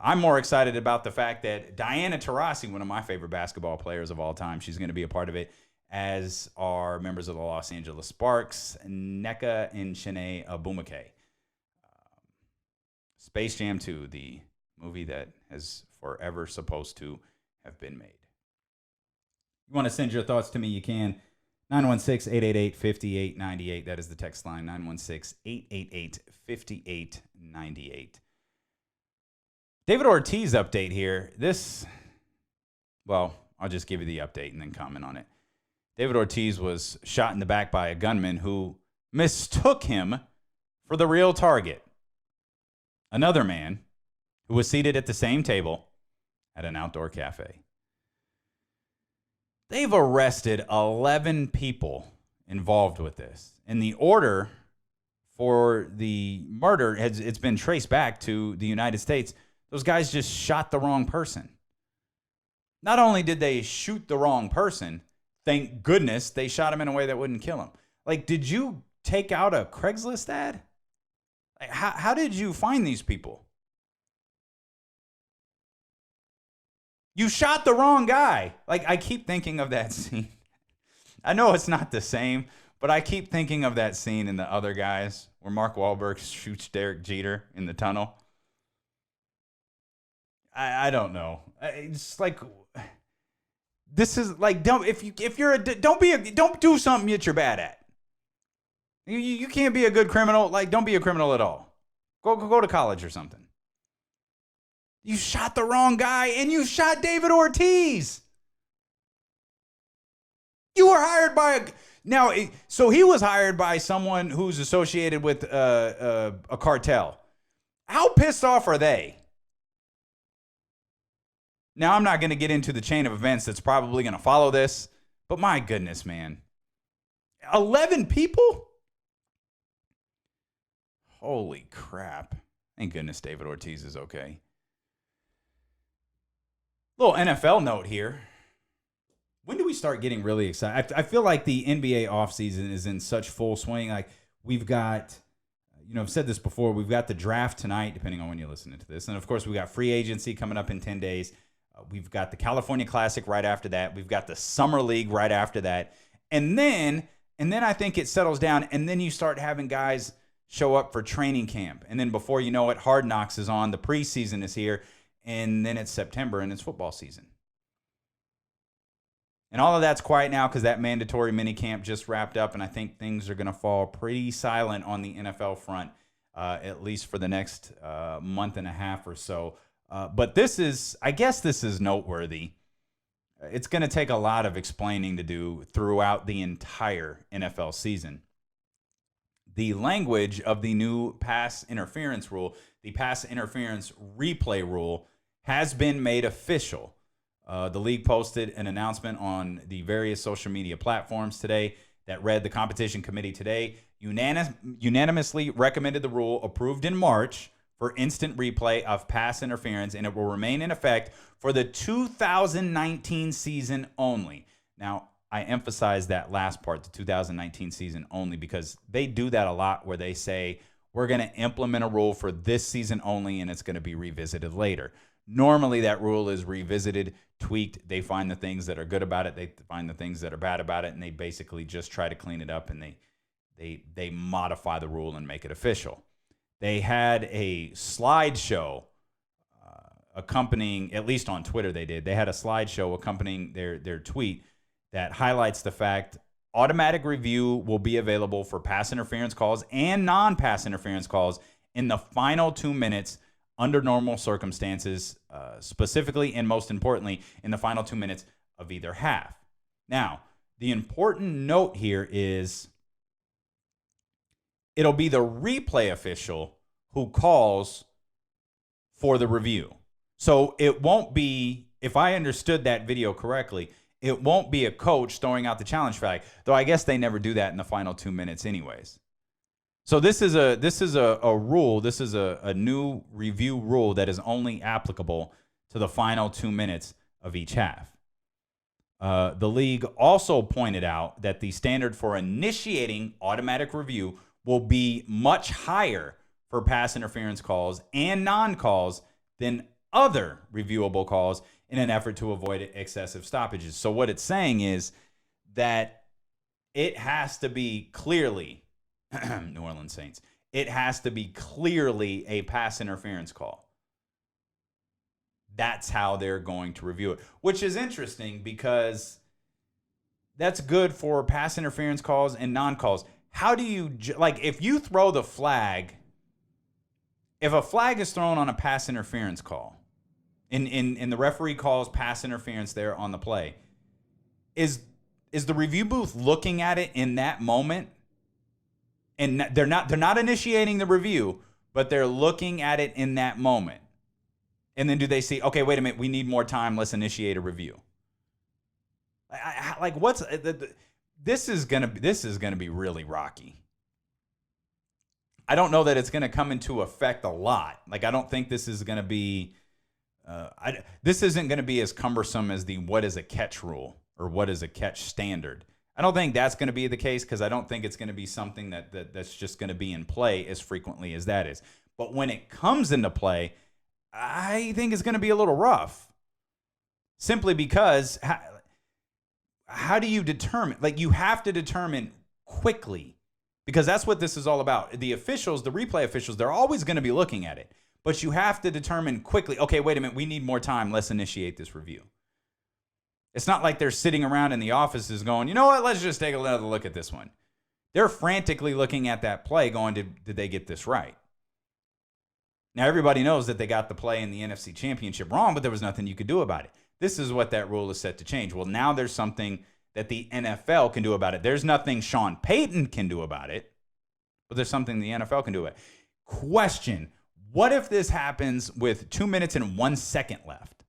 I'm more excited about the fact that Diana Taurasi, one of my favorite basketball players of all time, she's going to be a part of it, as are members of the Los Angeles Sparks, Nneka and Shanae Abumake. Space Jam 2, the movie that is forever supposed to have been made. You want to send your thoughts to me, you can. 916-888-5898. That is the text line, 916-888-5898. David Ortiz update here. I'll just give you the update and then comment on it. David Ortiz was shot in the back by a gunman who mistook him for the real target. Another man who was seated at the same table at an outdoor cafe. They've arrested 11 people involved with this. And the order for the murder, it's been traced back to the United States. Those guys just shot the wrong person. Not only did they shoot the wrong person, thank goodness they shot him in a way that wouldn't kill him. Like, did you take out a Craigslist ad? Like, how did you find these people? You shot the wrong guy. Like, I keep thinking of that scene. I know it's not the same, but I keep thinking of that scene in The Other Guys where Mark Wahlberg shoots Derek Jeter in the tunnel. I don't know. It's like, this is like, don't do something that you're bad at. You can't be a good criminal. Like, don't be a criminal at all. Go to college or something. You shot the wrong guy, and you shot David Ortiz. You were hired by so he was hired by someone who's associated with a cartel. How pissed off are they? Now, I'm not going to get into the chain of events that's probably going to follow this, but my goodness, man. 11 people? Holy crap. Thank goodness David Ortiz is okay. Little NFL note here. When do we start getting really excited? I feel like the NBA offseason is in such full swing. Like, we've got, I've said this before, we've got the draft tonight, depending on when you're listening to this. And, of course, we got free agency coming up in 10 days. We've got the California Classic right after that. We've got the Summer League right after that. And then I think it settles down, and then you start having guys show up for training camp. And then before you know it, Hard Knocks is on, the preseason is here, and then it's September, and it's football season. And all of that's quiet now because that mandatory minicamp just wrapped up, and I think things are going to fall pretty silent on the NFL front, at least for the next month and a half or so. But I guess this is noteworthy. It's going to take a lot of explaining to do throughout the entire NFL season. The language of the new pass interference rule, the pass interference replay rule, has been made official. The league posted an announcement on the various social media platforms today that read, the competition committee today unanimously recommended the rule approved in March for instant replay of pass interference, and it will remain in effect for the 2019 season only. Now, I emphasize that last part, the 2019 season only, because they do that a lot where they say, we're going to implement a rule for this season only, and it's going to be revisited later. Normally, that rule is revisited, tweaked. They find the things that are good about it. They find the things that are bad about it, and they basically just try to clean it up, and they modify the rule and make it official. They had a slideshow accompanying, at least on Twitter they did, they had a slideshow accompanying their tweet that highlights the fact automatic review will be available for pass interference calls and non-pass interference calls in the final 2 minutes under normal circumstances, specifically and most importantly, in the final 2 minutes of either half. Now, the important note here is it'll be the replay official who calls for the review. So it won't be, if I understood that video correctly, it won't be a coach throwing out the challenge flag, though I guess they never do that in the final 2 minutes anyways. So this is a rule, this is a new review rule that is only applicable to the final 2 minutes of each half. The league also pointed out that the standard for initiating automatic review will be much higher for pass interference calls and non-calls than other reviewable calls in an effort to avoid excessive stoppages. So what it's saying is that it has to be clearly, New Orleans Saints, it has to be clearly a pass interference call. That's how they're going to review it, which is interesting because that's good for pass interference calls and non-calls. How do you, if you throw the flag, if a flag is thrown on a pass interference call, in the referee calls pass interference there on the play, is the review booth looking at it in that moment? And they're not initiating the review, but they're looking at it in that moment. And then do they see, okay, wait a minute, we need more time, let's initiate a review. This is gonna be really rocky. I don't know that it's gonna come into effect a lot. I don't think this is gonna be. This isn't gonna be as cumbersome as the what is a catch rule or what is a catch standard. I don't think that's gonna be the case because I don't think it's gonna be something that's just gonna be in play as frequently as that is. But when it comes into play, I think it's gonna be a little rough. Simply because. How do you determine? You have to determine quickly because that's what this is all about. The officials, the replay officials, they're always going to be looking at it, but you have to determine quickly, okay, wait a minute, we need more time. Let's initiate this review. It's not like they're sitting around in the offices going, you know what, let's just take another look at this one. They're frantically looking at that play going, did they get this right? Now, everybody knows that they got the play in the NFC Championship wrong, but there was nothing you could do about it. This is what that rule is set to change. Well, now there's something that the NFL can do about it. There's nothing Sean Payton can do about it, but there's something the NFL can do about it. Question, what if this happens with 2 minutes and 1 second left?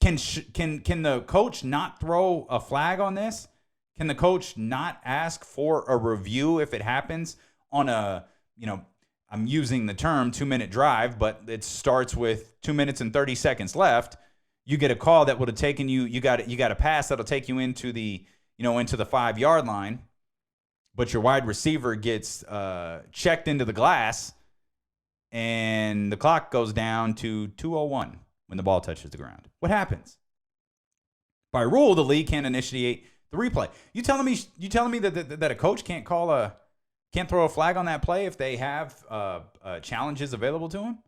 Can the coach not throw a flag on this? Can the coach not ask for a review if it happens on a, I'm using the term 2-minute drive, but it starts with 2 minutes and 30 seconds left. You get a call that would have taken you got a pass that'll take you into the 5-yard line, but your wide receiver gets checked into the glass, and the clock goes down to 2:01 when the ball touches the ground. What happens? By rule, the league can't initiate the replay. You telling me that a coach can't throw a flag on that play if they have challenges available to him,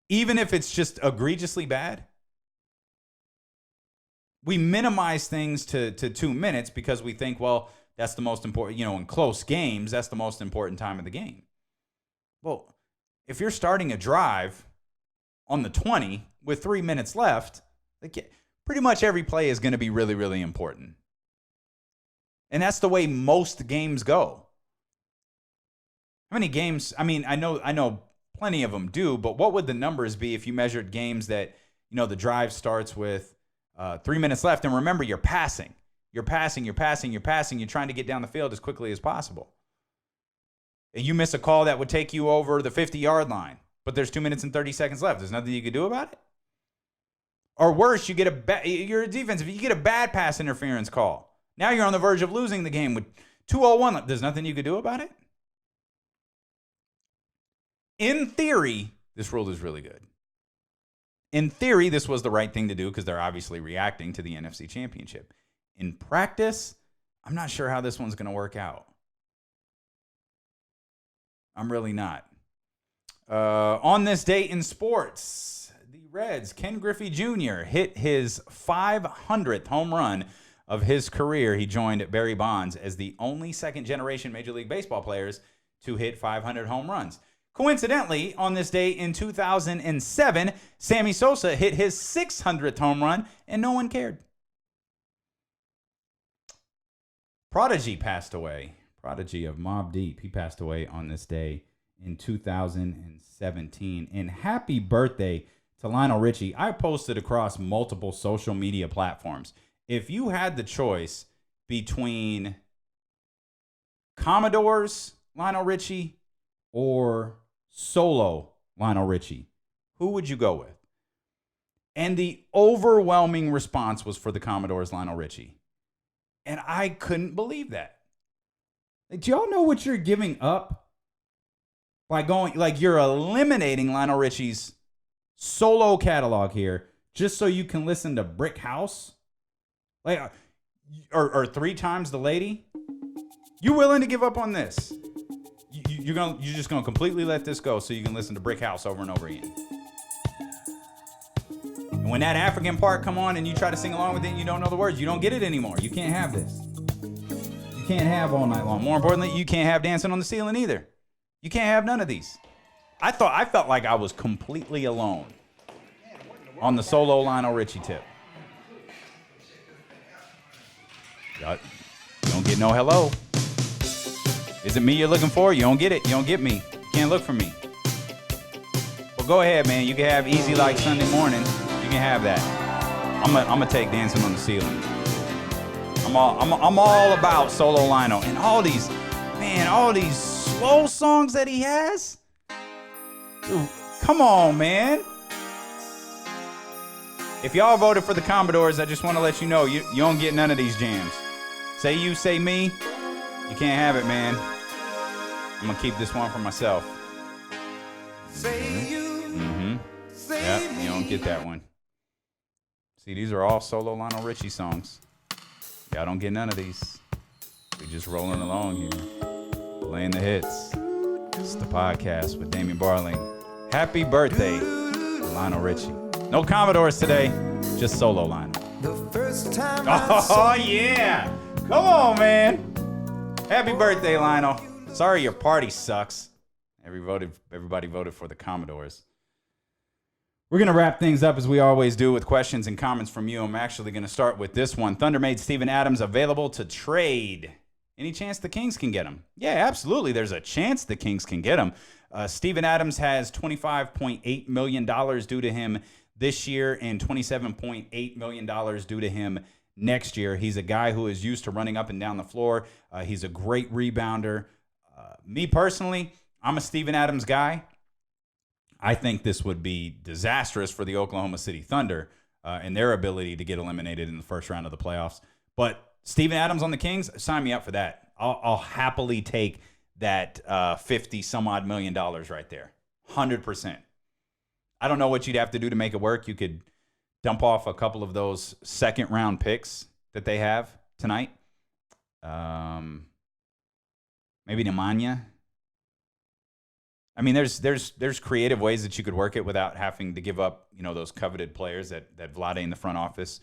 even if it's just egregiously bad? We minimize things to 2 minutes because we think, well, that's the most important, in close games, that's the most important time of the game. Well, if you're starting a drive on the 20 with 3 minutes left, pretty much every play is going to be really, really important. And that's the way most games go. How many games? I mean, I know plenty of them do, but what would the numbers be if you measured games that, the drive starts with 3 minutes left? And remember, you're passing. You're trying to get down the field as quickly as possible. And you miss a call that would take you over the 50-yard line, but there's 2 minutes and 30 seconds left. There's nothing you can do about it. Or worse, you're a defense. If you get a bad pass interference call, now you're on the verge of losing the game with 2:01 left. There's nothing you can do about it. In theory, this rule is really good. In theory, this was the right thing to do because they're obviously reacting to the NFC Championship. In practice, I'm not sure how this one's going to work out. I'm really not. On this date in sports, the Reds, Ken Griffey Jr. hit his 500th home run of his career. He joined Barry Bonds as the only second-generation Major League Baseball players to hit 500 home runs. Coincidentally, on this day in 2007, Sammy Sosa hit his 600th home run, and no one cared. Prodigy passed away. Prodigy of Mobb Deep. He passed away on this day in 2017. And happy birthday to Lionel Richie. I posted across multiple social media platforms. If you had the choice between Commodore's Lionel Richie or solo Lionel Richie, who would you go with? And the overwhelming response was for the Commodore's Lionel Richie. And I couldn't believe that. Do y'all know what you're giving up by going, you're eliminating Lionel Richie's solo catalog here just so you can listen to Brick House? Or 3 Times the Lady? You willing to give up on this? You're just gonna completely let this go so you can listen to Brick House over and over again. And when that African part come on and you try to sing along with it and you don't know the words, you don't get it anymore. You can't have this. You can't have All Night Long. More importantly, you can't have Dancing on the Ceiling either. You can't have none of these. I felt like I was completely alone on the solo Lionel Richie tip. You don't get no hello. Is it me you're looking for? You don't get it. You don't get me. You can't look for me. Well, go ahead, man. You can have Easy Like Sunday Morning. You can have that. I'm gonna take Dancing on the Ceiling. I'm all about solo Lionel and all these slow songs that he has. Dude, come on, man. If y'all voted for the Commodores, I just want to let you know you don't get none of these jams. Say you, say me. You can't have it, man. I'm going to keep this one for myself. Say you, say Yep, me. you don't get that one. See, these are all solo Lionel Richie songs. Y'all don't get none of these. We just rolling along here. Playing the hits. It's the podcast with Damian Barling. Happy birthday to Lionel Richie. No Commodores today, just solo Lionel. The first time Oh, yeah. Come on, man. Happy birthday, Lionel. Sorry your party sucks. Everybody voted for the Commodores. We're going to wrap things up as we always do with questions and comments from you. I'm actually going to start with this one. Thunder made Steven Adams available to trade. Any chance the Kings can get him? Yeah, absolutely. There's a chance the Kings can get him. Steven Adams has $25.8 million due to him this year and $27.8 million due to him next year. He's a guy who is used to running up and down the floor. He's a great rebounder. Me personally, I'm a Steven Adams guy. I think this would be disastrous for the Oklahoma City Thunder and their ability to get eliminated in the first round of the playoffs. But Steven Adams on the Kings, sign me up for that. I'll happily take that 50 some odd million dollars right there. 100%. I don't know what you'd have to do to make it work. You could dump off a couple of those second round picks that they have tonight. Maybe Nemanja. I mean, there's creative ways that you could work it without having to give up, those coveted players that Vlade in the front office,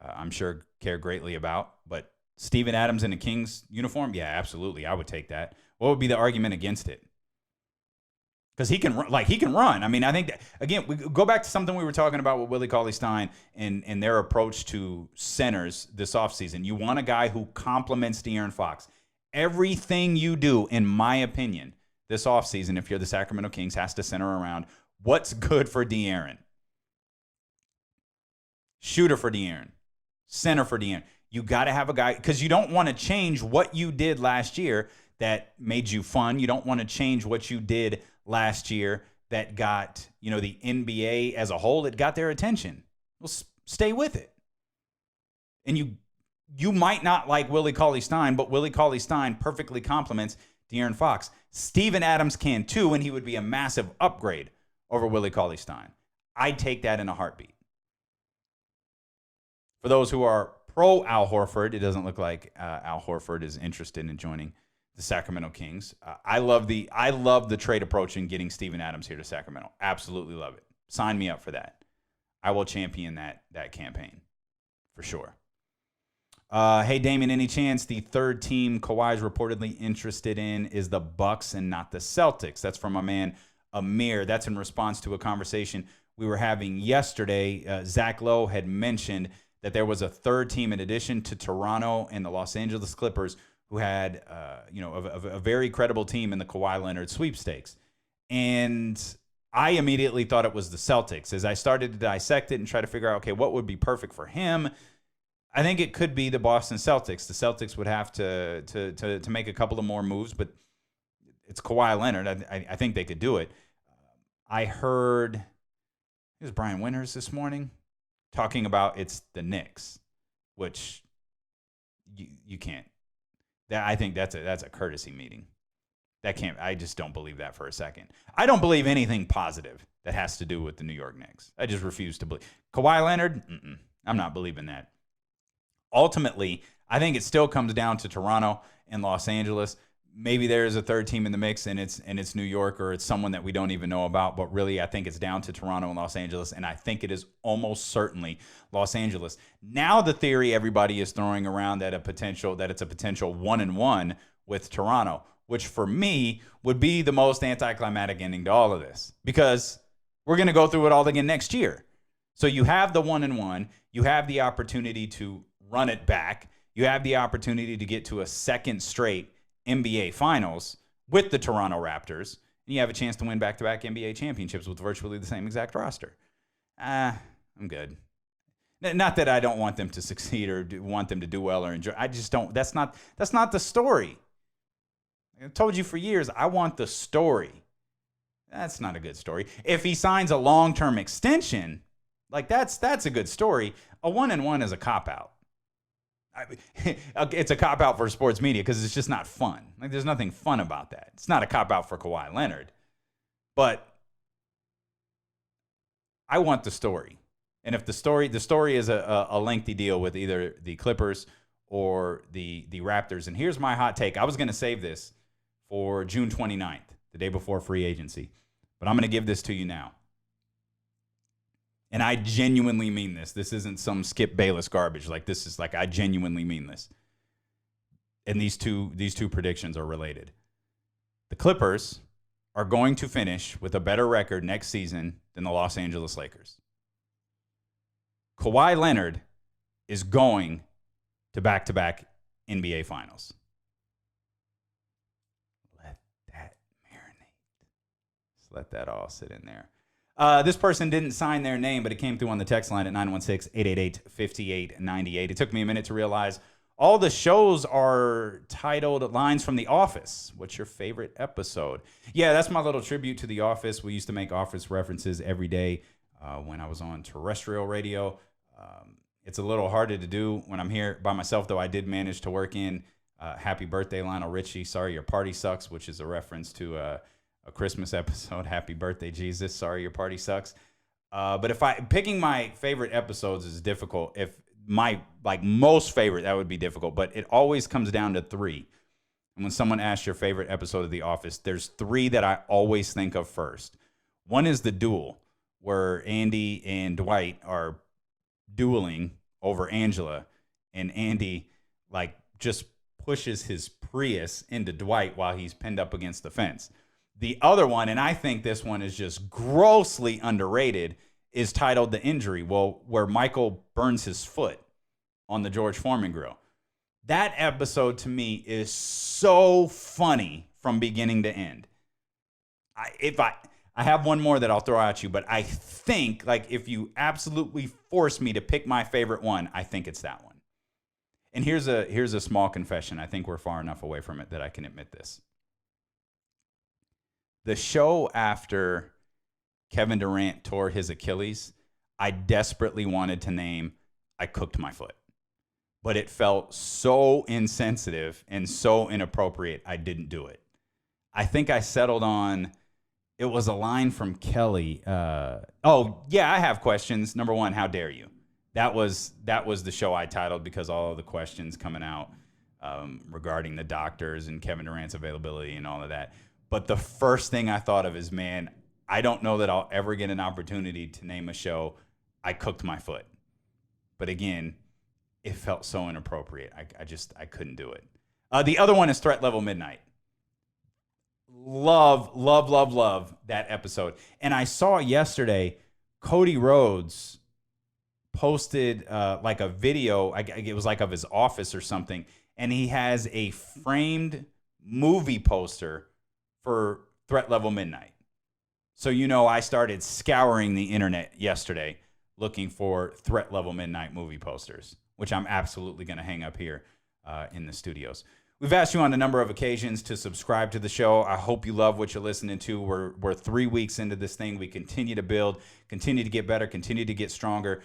I'm sure, care greatly about. But Steven Adams in a Kings uniform, yeah, absolutely, I would take that. What would be the argument against it? Because he can run. I mean, I think that, again, we go back to something we were talking about with Willie Cauley-Stein and their approach to centers this offseason. You want a guy who complements De'Aaron Fox. Everything you do, in my opinion, this offseason, if you're the Sacramento Kings, has to center around what's good for De'Aaron. Shooter for De'Aaron. Center for De'Aaron. You got to have a guy, because you don't want to change what you did last year that made you fun. You don't want to change what you did last year that got, the NBA as a whole, it got their attention. Well, stay with it. And you might not like Willie Cauley-Stein, but Willie Cauley-Stein perfectly complements De'Aaron Fox. Steven Adams can too, and he would be a massive upgrade over Willie Cauley-Stein. I'd take that in a heartbeat. For those who are pro Al Horford, it doesn't look like Al Horford is interested in joining the Sacramento Kings. I love the trade approach in getting Steven Adams here to Sacramento. Absolutely love it. Sign me up for that. I will champion that campaign for sure. Hey, Damon, any chance the third team Kawhi is reportedly interested in is the Bucks and not the Celtics? That's from my man Amir. That's in response to a conversation we were having yesterday. Zach Lowe had mentioned that there was a third team in addition to Toronto and the Los Angeles Clippers who had, a very credible team in the Kawhi Leonard sweepstakes. And I immediately thought it was the Celtics. As I started to dissect it and try to figure out, okay, what would be perfect for him, I think it could be the Boston Celtics. The Celtics would have to make a couple of more moves, but it's Kawhi Leonard. I think they could do it. I heard, it was Brian Winters this morning talking about it's the Knicks, which you can't. I think that's a courtesy meeting. I just don't believe that for a second. I don't believe anything positive that has to do with the New York Knicks. I just refuse to believe. Kawhi Leonard, I'm not believing that. Ultimately, I think it still comes down to Toronto and Los Angeles. Maybe there is a third team in the mix and it's New York, or it's someone that we don't even know about. But really, I think it's down to Toronto and Los Angeles. And I think it is almost certainly Los Angeles. Now the theory everybody is throwing around that it's a potential 1-1 with Toronto, which for me would be the most anticlimactic ending to all of this, because we're going to go through it all again next year. So you have the 1-1, you have the opportunity to run it back, you have the opportunity to get to a second straight NBA Finals with the Toronto Raptors, and you have a chance to win back-to-back NBA championships with virtually the same exact roster. I'm good. Not that I don't want them to succeed or want them to do well or enjoy. I just don't. That's not the story. I told you for years, I want the story. That's not a good story. If he signs a long-term extension, that's a good story. A 1-1 is a cop-out. It's a cop-out for sports media because it's just not fun. There's nothing fun about that. It's not a cop-out for Kawhi Leonard. But I want the story. And if the story is a lengthy deal with either the Clippers or the Raptors. And here's my hot take. I was going to save this for June 29th, the day before free agency. But I'm going to give this to you now. And I genuinely mean this. This isn't some Skip Bayless garbage. I genuinely mean this. And these two predictions are related. The Clippers are going to finish with a better record next season than the Los Angeles Lakers. Kawhi Leonard is going to back-to-back NBA Finals. Let that marinate. Just let that all sit in there. This person didn't sign their name, but it came through on the text line at 916-888-5898. It took me a minute to realize all the shows are titled Lines from The Office. What's your favorite episode? Yeah, that's my little tribute to The Office. We used to make Office references every day when I was on terrestrial radio. It's a little harder to do when I'm here by myself, though I did manage to work in Happy Birthday, Lionel Richie. Sorry, your party sucks, which is a reference to a Christmas episode. Happy birthday, Jesus. Sorry, your party sucks. But picking my favorite episodes is difficult. If my most favorite, that would be difficult. But it always comes down to 3. And when someone asks your favorite episode of The Office, there's 3 that I always think of first. One is the duel, where Andy and Dwight are dueling over Angela, and Andy just pushes his Prius into Dwight while he's pinned up against the fence. The other one, and I think this one is just grossly underrated, is titled The Injury, where Michael burns his foot on the George Foreman grill. That episode to me is so funny from beginning to end. I have one more that I'll throw at you, but I think if you absolutely force me to pick my favorite one, I think it's that one. And here's a small confession. I think we're far enough away from it that I can admit this. The show after Kevin Durant tore his Achilles, I desperately wanted to name I Cooked My Foot. But it felt so insensitive and so inappropriate, I didn't do it. I think I settled on, it was a line from Kelly. I have questions. Number 1, how dare you? That was the show I titled because all of the questions coming out regarding the doctors and Kevin Durant's availability and all of that. But the first thing I thought of is, man, I don't know that I'll ever get an opportunity to name a show I Cooked My Foot. But again, it felt so inappropriate. I couldn't do it. The other one is Threat Level Midnight. Love that episode. And I saw yesterday Cody Rhodes posted a video, it was of his office or something, and he has a framed movie poster for Threat Level Midnight. So I started scouring the internet yesterday looking for Threat Level Midnight movie posters, which I'm absolutely going to hang up here in the studios. We've asked you on a number of occasions to subscribe to the show. I hope you love what you're listening to. We're 3 weeks into this thing. We continue to build, continue to get better, continue to get stronger.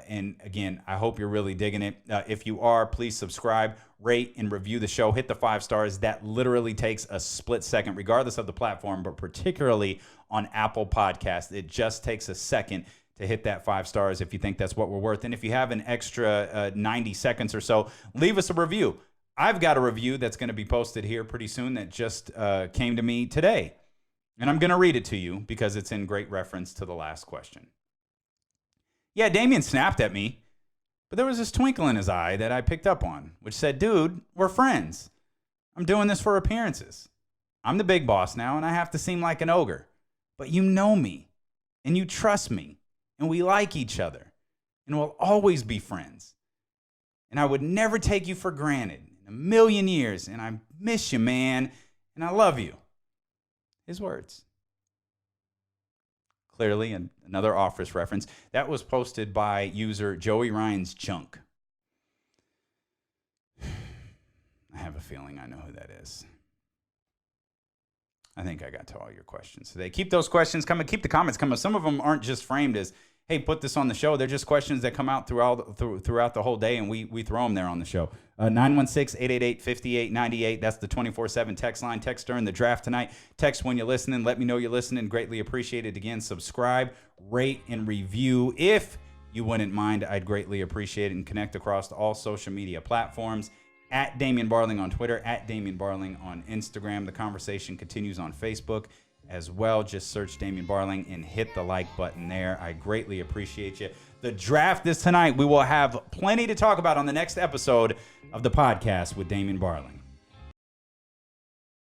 And again, I hope you're really digging it. If you are, please subscribe, rate, and review the show. Hit the 5 stars. That literally takes a split second, regardless of the platform, but particularly on Apple Podcasts. It just takes a second to hit that 5 stars if you think that's what we're worth. And if you have an extra 90 seconds or so, leave us a review. I've got a review that's going to be posted here pretty soon that just came to me today. And I'm going to read it to you because it's in great reference to the last question. Yeah, Damien snapped at me, but there was this twinkle in his eye that I picked up on, which said, dude, we're friends. I'm doing this for appearances. I'm the big boss now, and I have to seem like an ogre. But you know me, and you trust me, and we like each other, and we'll always be friends. And I would never take you for granted in a million years, and I miss you, man, and I love you. His words. Clearly, another Office reference. That was posted by user Joey Ryan's Junk. I have a feeling I know who that is. I think I got to all your questions today. Keep those questions coming. Keep the comments coming. Some of them aren't just framed as, hey, put this on the show. They're just questions that come out throughout the whole day, and we throw them there on the show. 916-888-5898. That's the 24/7 text line. Text during the draft tonight. Text when you're listening. Let me know you're listening. Greatly appreciated. Again, subscribe, rate, and review. If you wouldn't mind, I'd greatly appreciate it. And connect across all social media platforms. At Damian Barling on Twitter. At Damian Barling on Instagram. The conversation continues on Facebook as well. Just search Damian Barling and hit the like button there. I greatly appreciate you. The draft is tonight. We will have plenty to talk about on the next episode of the podcast with Damian Barling.